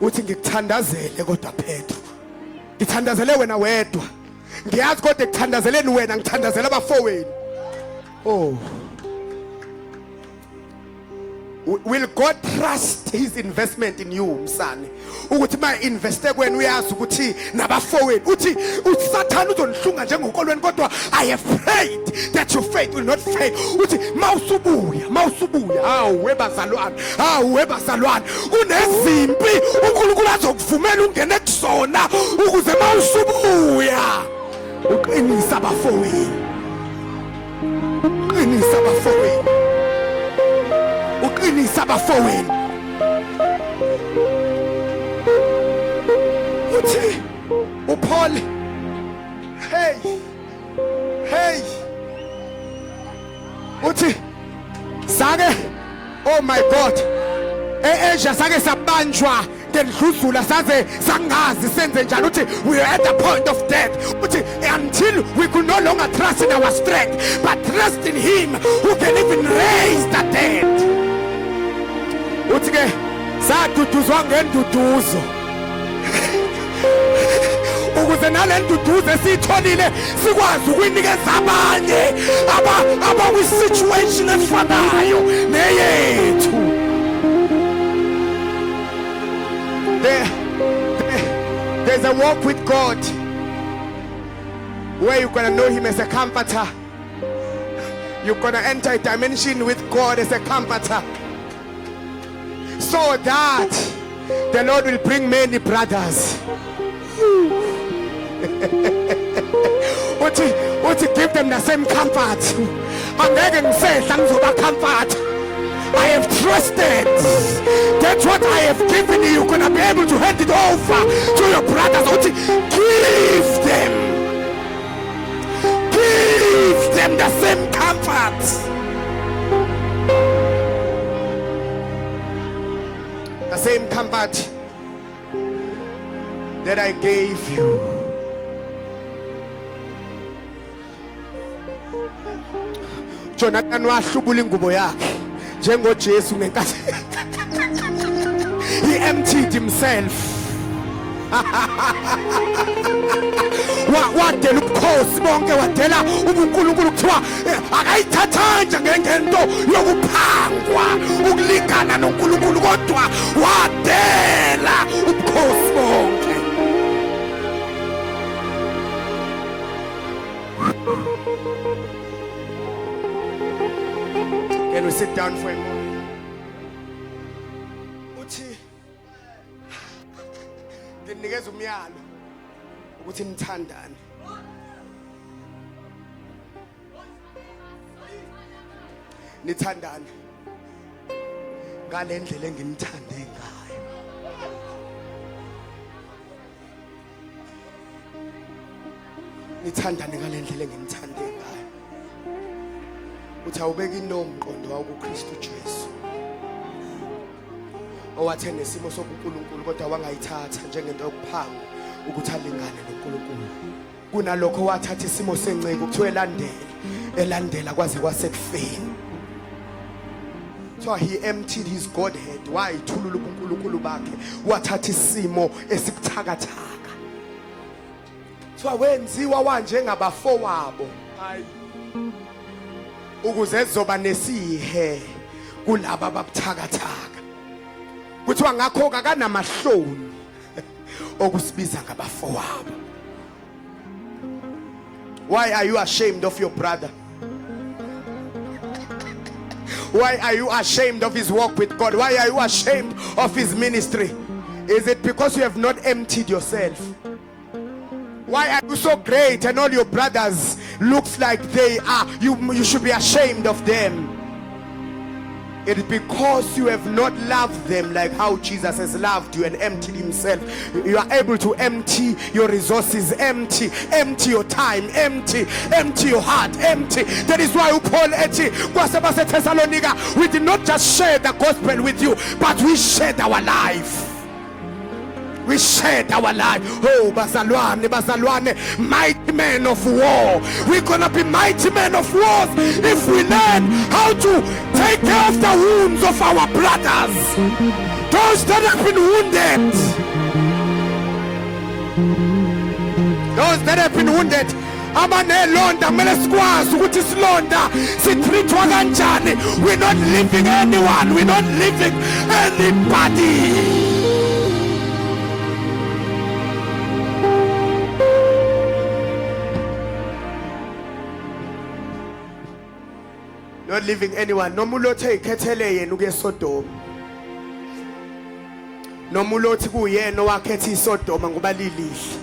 Uthi ngikuthandazele kodwa Petro. Ngithandazele wena wedwa. Ngiyazi kodwa ekuthandazeleni wena ngithandazela abafowenu. Oh. Will God trust his investment in you, msane? Ukuthi ma investe kwenu uyazi ukuthi nabafowenu uthi uSathane uzonihlunga njengokolweni kodwa I have prayed that your faith will not fail. Uthi mawusubuya webazalwane kunezimpi uNkulunkulu azokuvumela ungene kusona ukuze mawusubuya uqinisa abafowenu. Uqinisa abafowenu. Uqinisa abafowenu. Uthi uPaul hey uthi sake oh my God eAsia sake sabanjwa ngedluzula saze sangazi senze njani. Uthi we are at the point of death. Uthi until we could no longer trust in our strength but trust in him who can even raise the dead. Uthi ke saduduzwa ngenduduzo ukuze nalenduduzo esitholile sikwazi ukuyinikeza abanye aba situation efanayo neyethu. There's a walk with God where you're gonna know him as a comforter. You're gonna enter a dimension with God as a comforter, so that the Lord will bring many brothers. What to give them the same comfort. Angeke ngisehla ngizoba comfort. I have trusted. That's what I have given you. You're gonna be able to hand it over to your brothers. Give them the same comfort. The same comfort that I gave you. Jonathan wahlubula ingubo yakhe njengo Jesu ngenkathi. He emptied himself. Wadela ubukhosi bonke, wadela ubuNkulunkulu kuthiwa akayithathanga ngengento yokuphangwa ukulingana noNkulunkulu kodwa wadela ubukhosi bonke. Can we sit down for a moment? Uthi nginikeza umyalo ukuthi nithandane. Nithandane ngale ndlela engimthande ngayo. Nithandane ngale ndlela engimthande ngayo. Uthi awubeka inomqondo wakho kuKristu Jesu owathe nesimo sobuNkulunkulu kodwa wangayithatha njengento yokuphanga ukuthi alingane noNkulunkulu. Kunalokho wathatha isimo senceke ukuthiwa elandela kwaze kwasekufeni. So he emptied his Godhead. Why ithulula ubuNkulunkulu bakhe wathatha isimo esikuthakathaka. So wenziwa wanje ngabafowabo. Hayi. Ukuze ezoba nesihe kulabo ababuthakathaka. Kuthiwa ngakho akanamahloni okusibiza ngabafowabo. Why are you ashamed of your brother? Why are you ashamed of his walk with God? Why are you ashamed of his ministry? Is it because you have not emptied yourself? Why are you so great and all your brothers looks like they are? You should be ashamed of them. It is because you have not loved them like how Jesus has loved you and emptied himself. You are able to empty your resources, empty your time, empty your heart, empty. That is why Paul Thessalonica, we did not just share the gospel with you, but we shared our life. We shared our life. Oh, bazalwane, mighty men of war. We're gonna be mighty men of wars if we learn how to take care of the wounds of our brothers, those that have been wounded. Those that have been wounded. Abanelonda kumele sikwazi ukuthi silonda sitreatwa kanjani. We're not leaving anyone. We're not leaving anybody. Not leaving anyone. Nomulothe ikhethele yena ukuye eSodoma. Nomulothi kuyena owakhetha iSodoma ngoba lilihle.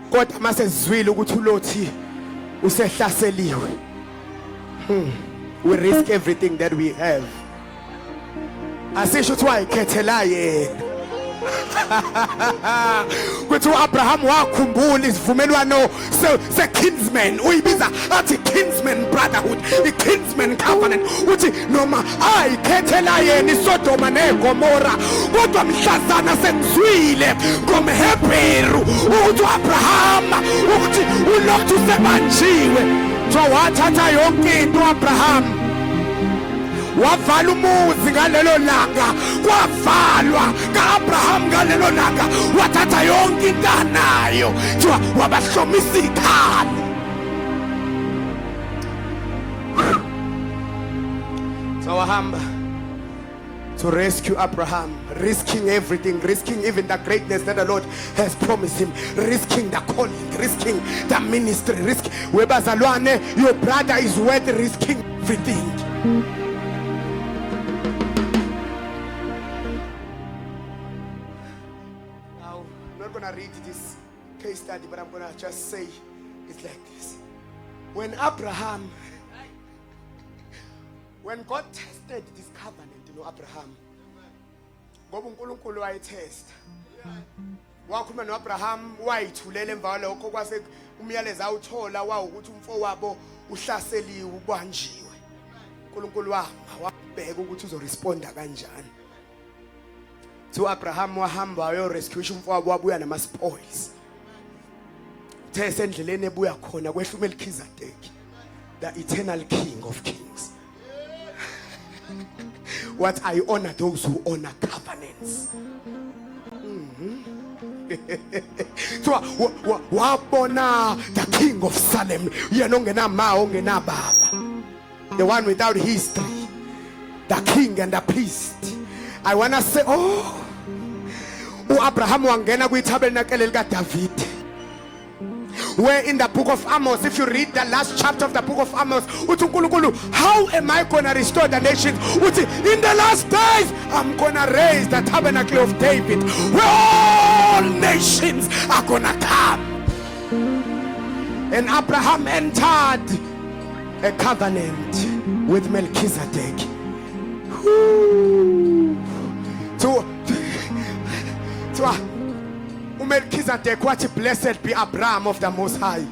Kodwa mase sizwile ukuthi ulothi usehlaseliwe. We risk everything that we have. Asisho ukuthi wayikhethela yena. Kuthi uAbraham wakhumbula isivumelwano se-kinsman, uyibiza athi kinsman brotherhood, i-kinsman covenant, uthi noma ayikhethela yena iSodoma neGomora, kodwa mhlazana sengizwile ngomHebheru ukuthi uAbraham ukuthi uLothi usebanjiwe. So wathatha yonke into uAbraham, wavala umuzi ngalelo langa, kwavalwa kaAbraham ngalelo langa, wathatha yonke into anayo thiwa wabahlomisa ikhali. So wahamba to rescue Abraham, risking everything, risking even the greatness that the Lord has promised him, risking the calling, risking the ministry, risking. Webazalwane, your brother is worth risking everything. Read this case study, but I'm gonna just say it's like this. When God tested this covenant, Abraham, ngoba uNkulunkulu wayitesta, wakhuluma noAbraham, wayithulele emva lokho kwase umyalezo awuthola wawukuthi umfowabo uhlaseliwe, ubanjiwe. uNkulunkulu wabheka ukuthi uzoresponda kanjani. So Abraham wahamba wayorescue umfowabo, wabuya nama-spoils. Uthe esendleleni ebuya khona kwehla uMelchizedek, the eternal king of kings. What I honor those who honor covenants. So wabona the king of Salem, yena ongena ma ongena baba, the one without history, the king and the priest. I want to say, oh, Abraham wangena kwi-tabernacle lika David. Where in the book of Amos, if you read the last chapter of the book of Amos, how am I going to restore the nations? In the last days, I'm going to raise the tabernacle of David, where all nations are going to come. And Abraham entered a covenant with Melchizedek. So Melchizedek, what blessed be Abraham of the Most High.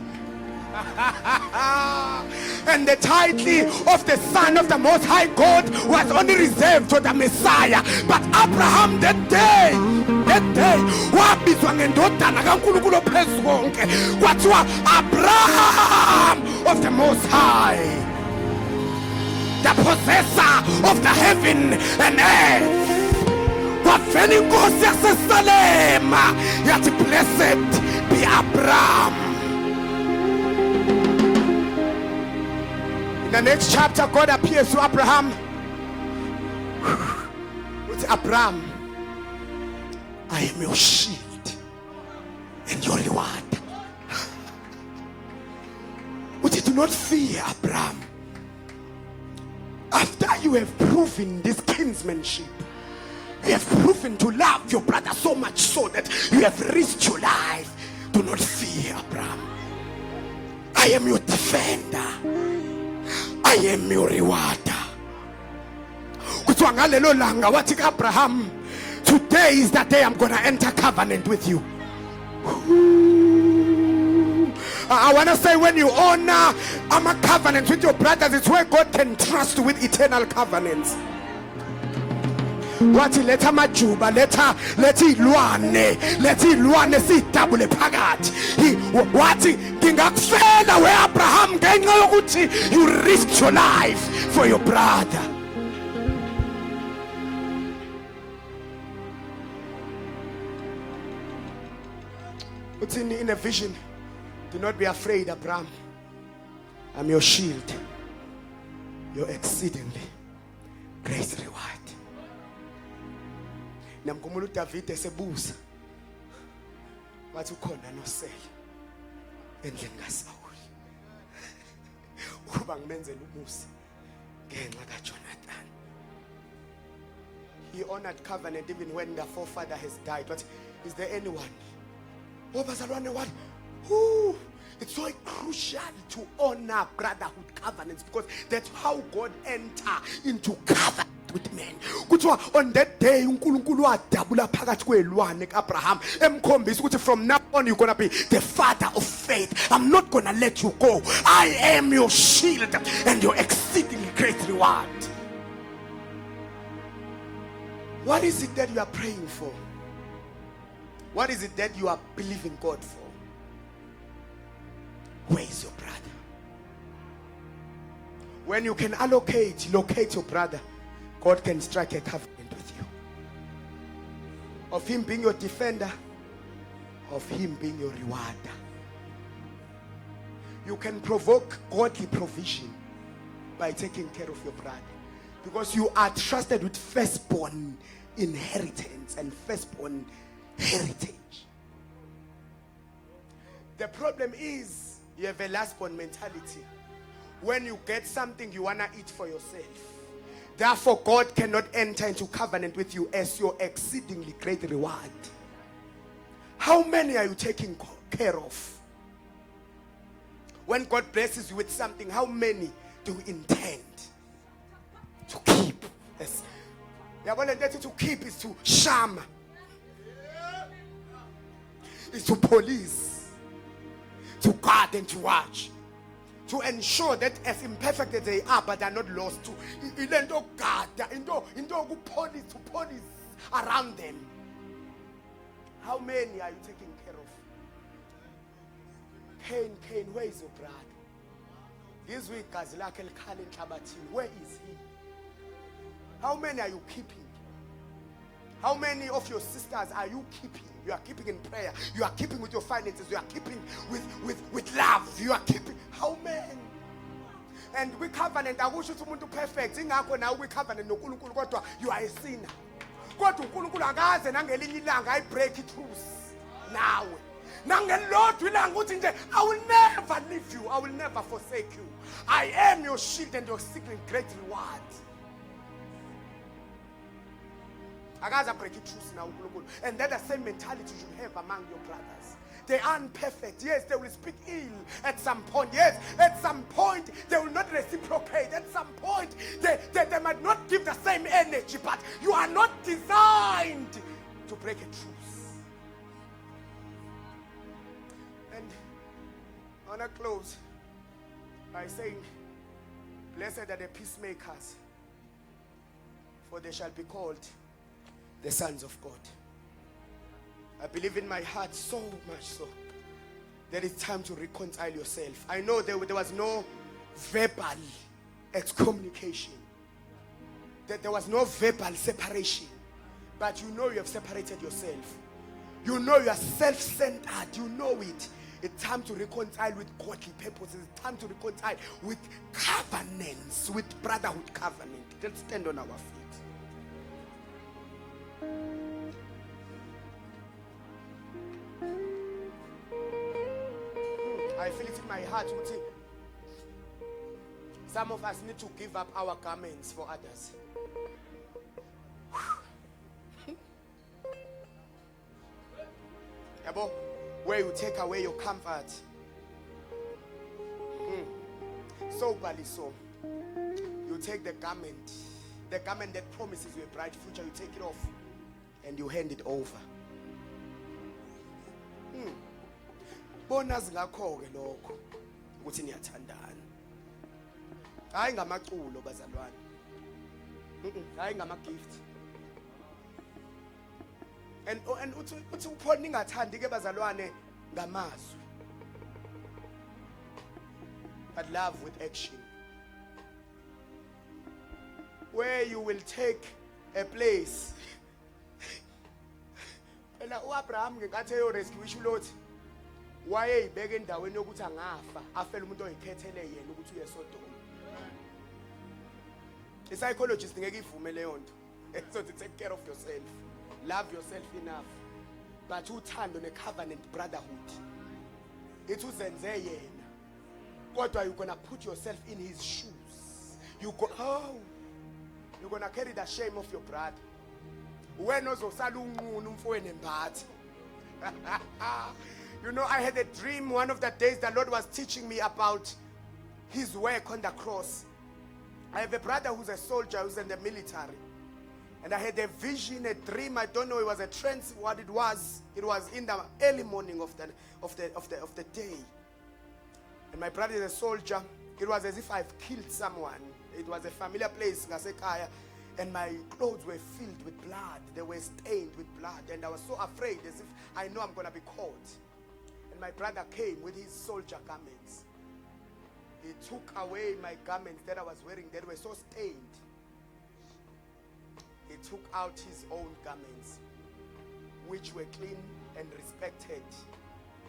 And the title of the Son of the Most High God was only reserved for the Messiah. But Abraham that day, wabizwa ngendodana kaNkulunkulu ophezu konke, kwathiwa Abraham of the Most High, the possessor of the heaven and earth. Kwavela inkosi yaseSalema yathi blessed be Abraham. In the next chapter, God appears to Abraham with Abraham, I am your shield and your reward. Do not fear, Abraham. After you have proven this kinsmanship, you have proven to love your brother so much so that you have risked your life, do not fear, Abraham. I am your defender. I am your rewarder. Kodwa ngalelo langa wathi Abraham, today is the day I'm going to enter covenant with you. I want to say, when you honor a covenant with your brothers, it's where God can trust with eternal covenants. Wathi letha majuba, letha ilwane sidabule phakathi. Wathi ngingakufela we Abraham ngenxa yokuthi you risked your life for your brother. Uthi in a vision, do not be afraid, Abraham. I'm your shield, your exceedingly great reward. Namkhumula uDavid esebuza wathi ukhona noSela endlini kaSawuli ukuba ngimenzele umusa ngenxa kaJonathan. He honored covenant even when the forefather has died. But is there anyone? Bazalwane, what? It's so crucial to honor brotherhood covenants, because that's how God enter into covenant with men. Kuthiwa on that day uNkulunkulu wadabula phakathi kwelwane kaAbraham emkhombisa ukuthi from now on you're going to be the father of faith. I'm not going to let you go. I am your shield and your exceedingly great reward. What is it that you are praying for? What is it that you are believing God for? Where is your brother? When you can locate your brother, God can strike a covenant with you. Of him being your defender, of him being your rewarder. You can provoke godly provision by taking care of your brother, because you are trusted with firstborn inheritance and firstborn heritage. The problem is you have a lastborn mentality. When you get something, you want to eat for yourself. Therefore, God cannot enter into covenant with you as your exceedingly great reward. How many are you taking care of? When God blesses you with something, how many do you intend to keep? Yes. To keep is to sham, is to police, to guard and to watch, to ensure that as imperfect as they are, but they are not lost, to guard, to police around them. How many are you taking care of? Cain, where is your brother? This week, where is he? How many are you keeping? How many of your sisters are you keeping? You are keeping in prayer. You are keeping with your finances. You are keeping with love. You are keeping. How many? And we covenant. I wish you to perfect. We covenant. You are a sinner. I break it loose now. I will never leave you. I will never forsake you. I am your shield and your secret great reward. Break it truth now. And that the same mentality you should have among your brothers. They aren't perfect. Yes, they will speak ill at some point. Yes, at some point they will not reciprocate. At some point they might not give the same energy, but you are not designed to break a truce. And I want to close by saying, blessed are the peacemakers, for they shall be called the sons of God. I believe in my heart so much so that it's time to reconcile yourself. I know there was no verbal excommunication, that there was no verbal separation, but you know you have separated yourself. You know you are self-centered. You know it. It's time to reconcile with godly purposes. It's time to reconcile with covenants, with brotherhood covenant. Let's stand on our feet. I feel it in my heart. Some of us need to give up our garments for others. Where you take away your comfort. Soberly so. You take the garment The garment that promises you a bright future, you take it off and you hand it over. Bona zingakho ke lokho ukuthi niyathandana. Hayi ngamaculo bazalwane. Hayi ngama-gift. And uthi uphona ningathandi ke bazalwane ngamazwi. But love with action. Where you will take a place. Ela uAbraham ngenkathi eyorescue isho lothi wayeyibeka endaweni yokuthi angafa afele umuntu oyikhethele yena ukuthi uye eSodoma. Psychologist ngeke ivume leyo nto. So to take care of yourself. Love yourself enough. But uthando ne-covenant brotherhood. It uzenze yena. Kodwa you're going to put yourself in his shoes. You're going to carry the shame of your brother. When ozosala unqunu umfowenu embathi. You know, I had a dream one of the days the Lord was teaching me about his work on the cross. I have a brother who's a soldier who's in the military. And I had a vision, a dream. I don't know, it was a trance, what it was. It was in the early morning of the day. And my brother is a soldier. It was as if I've killed someone. It was a familiar place, Ngasekaya. And my clothes were filled with blood. They were stained with blood. And I was so afraid, as if I know I'm going to be caught. And my brother came with his soldier garments. He took away my garments that I was wearing that were so stained. He took out his own garments, which were clean and respected.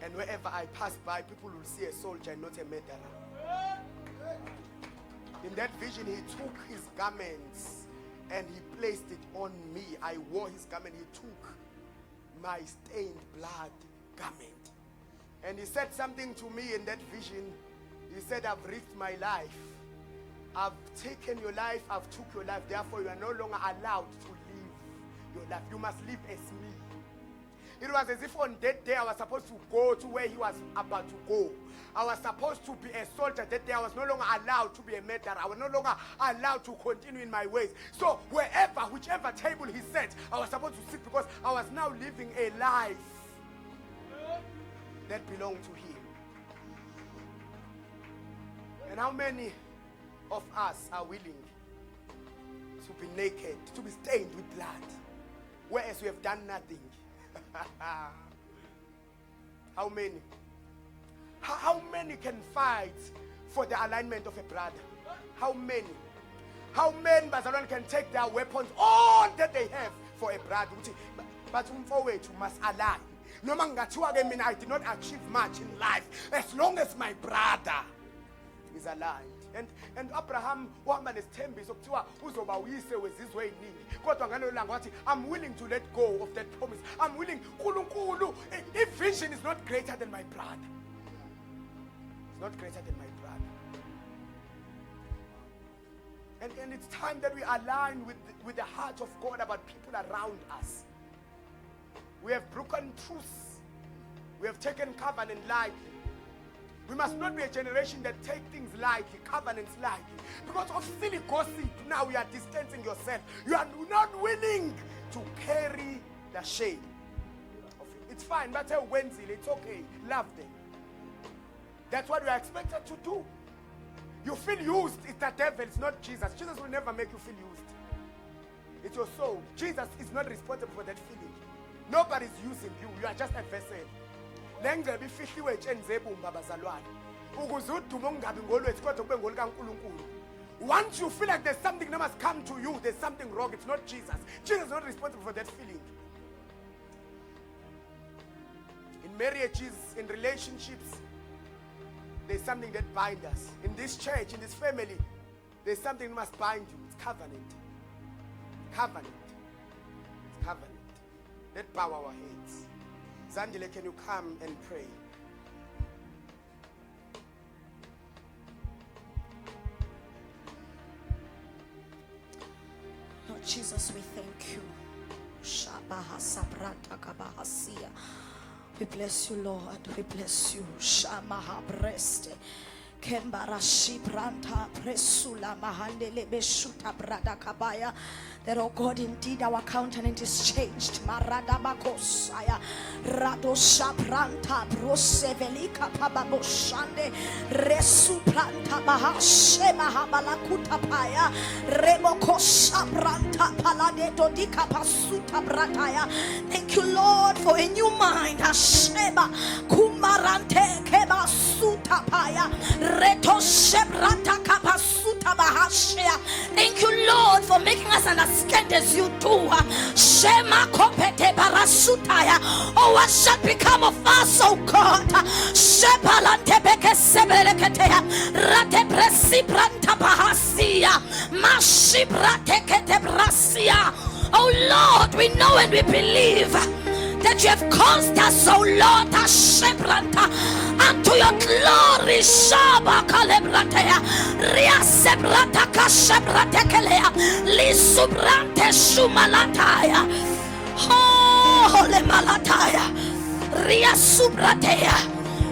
And wherever I pass by, people will see a soldier and not a murderer. In that vision, he took his garments and he placed it on me. I wore his garment. He took my stained blood garment. And he said something to me in that vision. He said, I've risked my life. I've taken your life. I've took your life. Therefore, you are no longer allowed to live your life. You must live as me. It was as if on that day I was supposed to go to where he was about to go. I was supposed to be a soldier. That day I was no longer allowed to be a murderer. I was no longer allowed to continue in my ways. So whichever table he set, I was supposed to sit because I was now living a life that belonged to him. And how many of us are willing to be naked, to be stained with blood, whereas we have done nothing? How many? How many can fight for the alignment of a brother? How many? How many Bazalwane can take their weapons, all that they have for a brother? But umfowethu must align. Noma ngathiwa ke mina I did not achieve much in life, as long as my brother is aligned. And Abraham wahamba nesithembiso kuthiwa uzoba uyise wezizwe eziningi. Kodwa ngalelo langa wathi I'm willing to let go of that promise. I'm willing. Nkulunkulu, if vision is not greater than my brother. It's not greater than my brother. And it's time that we align with the heart of God about people around us. We have broken truths. We have taken covenant lightly. We must not be a generation that take things lightly, covenants lightly. Because of silly gossip, now we are distancing yourself. You are not willing to carry the shame of it. It's fine, but Wednesday, it's okay. Love them. That's what we are expected to do. You feel used, it's the devil, it's not Jesus. Jesus will never make you feel used. It's your soul. Jesus is not responsible for that feeling. Nobody's using you. You are just a vessel. Lengcebe ifihliwe etshenzebumba bazalwane ukuze udumo ungabi ngolwethu kodwa kube ngolikaNkulunkulu. Once you feel like there's something that must come to you, there's something wrong, it's not Jesus. Jesus is not responsible for that feeling. In marriages, in relationships, there's something that binds us. In this church, in this family, there's something that must bind you. It's covenant. Covenant. It's covenant. Let bow our heads. Zandile, can you come and pray? Lord Jesus, we thank you. We bless you, Lord. We bless you. Kembarashi Branta Presula Mahandele Beshuta Brada Kabaya. That, oh God, indeed our countenance is changed. Maradabakosaya Radosha Pranta Brosevelika Pababoshande Resu Pranta Bahashe Mahabalakuta Paya Remokosha Pranta Paladeto Dika Pasuta Brataya. Thank you, Lord, for a new mind. Hasheba Kumarante Keba Suta Paya Reto Shebrata Kapasuta Bahashea. Thank you, Lord, for making us understand as you do. Shema Kopete Barasutaya. Oh, what shall become of us, oh God? Shepalante Beke Sebeleketea Rate Presi Branta Bahasia Mashibrate Kete Brasia. Oh Lord, we know and we believe that you have caused us, oh Lord, Shebranta, unto your glory. Shaba Kalebrantea, Ria Sebrata Kashebratekelea, Lisubrante Shumalataya, Holy Malataya, Ria Subratea.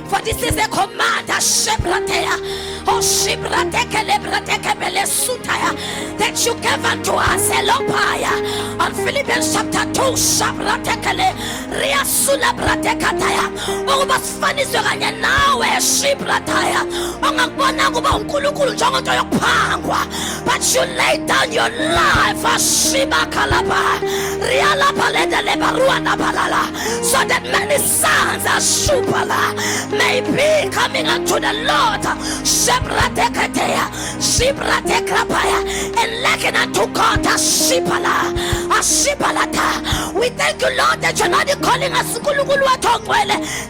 For this is a command, Shebratea, oh Shibratekelebratekebelesutaya, that you gave unto us, Elopaya, on Philippians chapter 2, Shabratekele, Riasula Bratekataya, oh, but funny Zoranya now, Shibrataya, but you laid down your life, Shiba Kalaba, Riala Paleda Lebaruana Balala, so that many sons are Shupala may be coming unto the Lord. Shebrateketea, Shibratekrapaya, and liken unto God as Shipala, as Shipalata. We thank you, Lord, that you're not calling us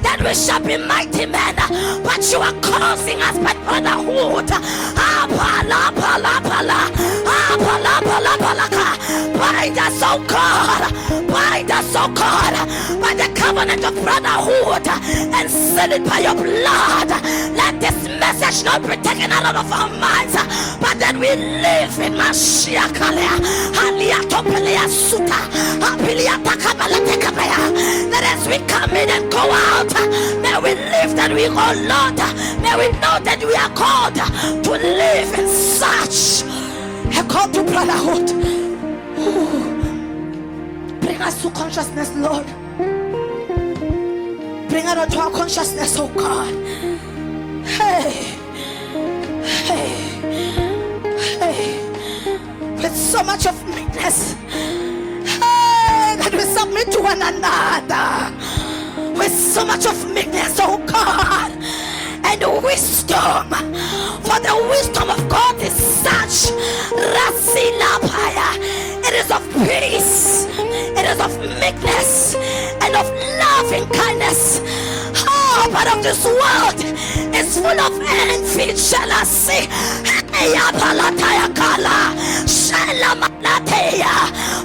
that we shall be mighty men, but you are causing us by brotherhood. Bind us, oh God, bind us, oh God, by the covenant of brotherhood, and seal it by your blood. Let this message not be taken out of our minds, but that we live in Mashiach. That as we come in and go out, may we live that we go, Lord. May we know that we are called to live in such a call to brotherhood. Ooh. Bring us to consciousness, Lord. Bring us to our consciousness, oh God. Hey, hey, hey. With so much of meekness, hey, that we submit to one another. With so much of meekness, oh God, and wisdom. For the wisdom of God is such. It is of peace, it is of meekness, and of loving kindness. Oh, but of this world is full of envy, jealousy.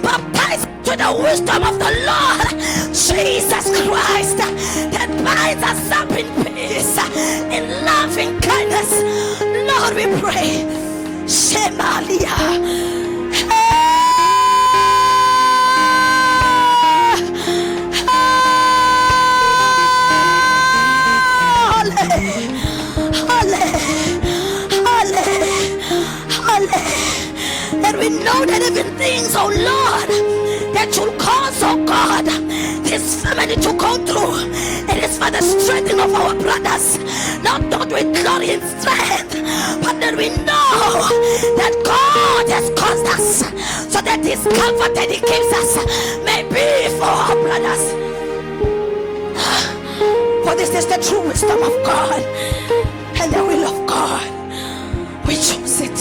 Baptized to the wisdom of the Lord Jesus Christ, that binds us up in peace, in loving kindness. Lord, we pray. Shemalia. That we know that even things, oh Lord, that you'll cause, oh God, this family to go through, it is for the strengthening of our brothers. Not we glory in strength, but that we know that God has caused us, so that His comfort that He gives us may be for our brothers. For this is the true wisdom of God and the will of God. We choose it.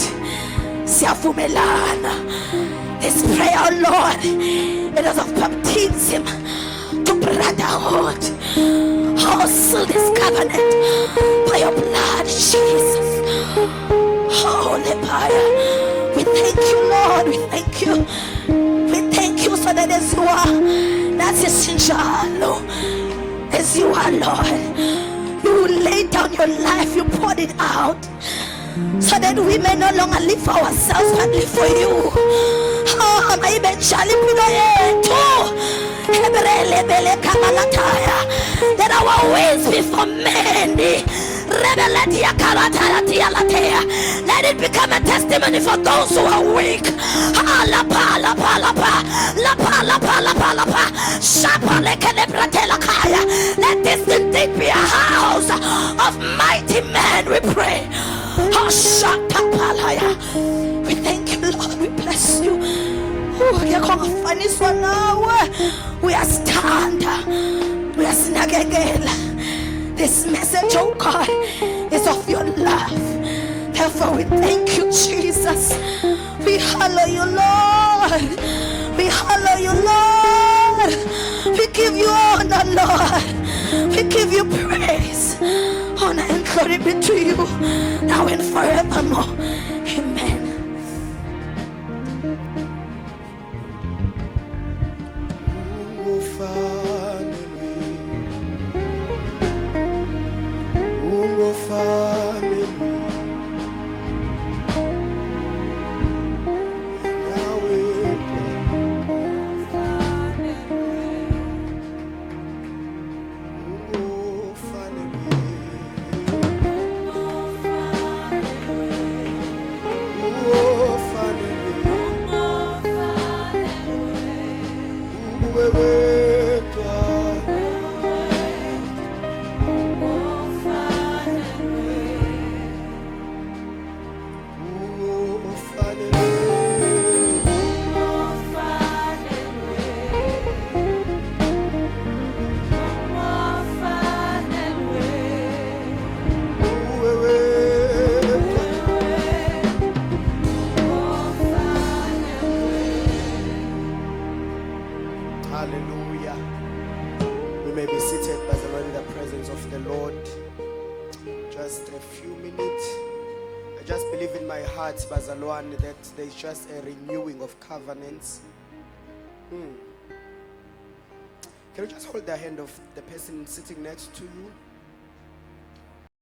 This prayer, oh Lord, it is of baptism to brotherhood. Oh, seal this covenant by your blood, Jesus. Holy Father, we thank you, Lord. We thank you. We thank you so that as you are, that's essential. As you are, Lord, you laid down your life, you poured it out, so that we may no longer live for ourselves but live for you. Oh, my that our ways be for many, Rebeletia karataratia latea. Let it become a testimony for those who are weak. La pa la pa la pa la pa la pa la pa la pa. Shapa lekelebratela kaya. Let this indeed be a house of mighty men. We pray. We thank you, Lord. We bless you. We are stand. We are snagagel. This message, oh God, is of your love. Therefore, we thank you, Jesus. We hallow you, Lord. We hallow you, Lord. We give you honor, Lord. We give you praise. Honor and glory be to you, now and forevermore. Amen. Hallelujah. We may be seated by the Lord in the presence of the Lord. Just a few minutes. I just believe in my heart, Bazalwane, that there's just a renewing of covenants. Can you just hold the hand of the person sitting next to you?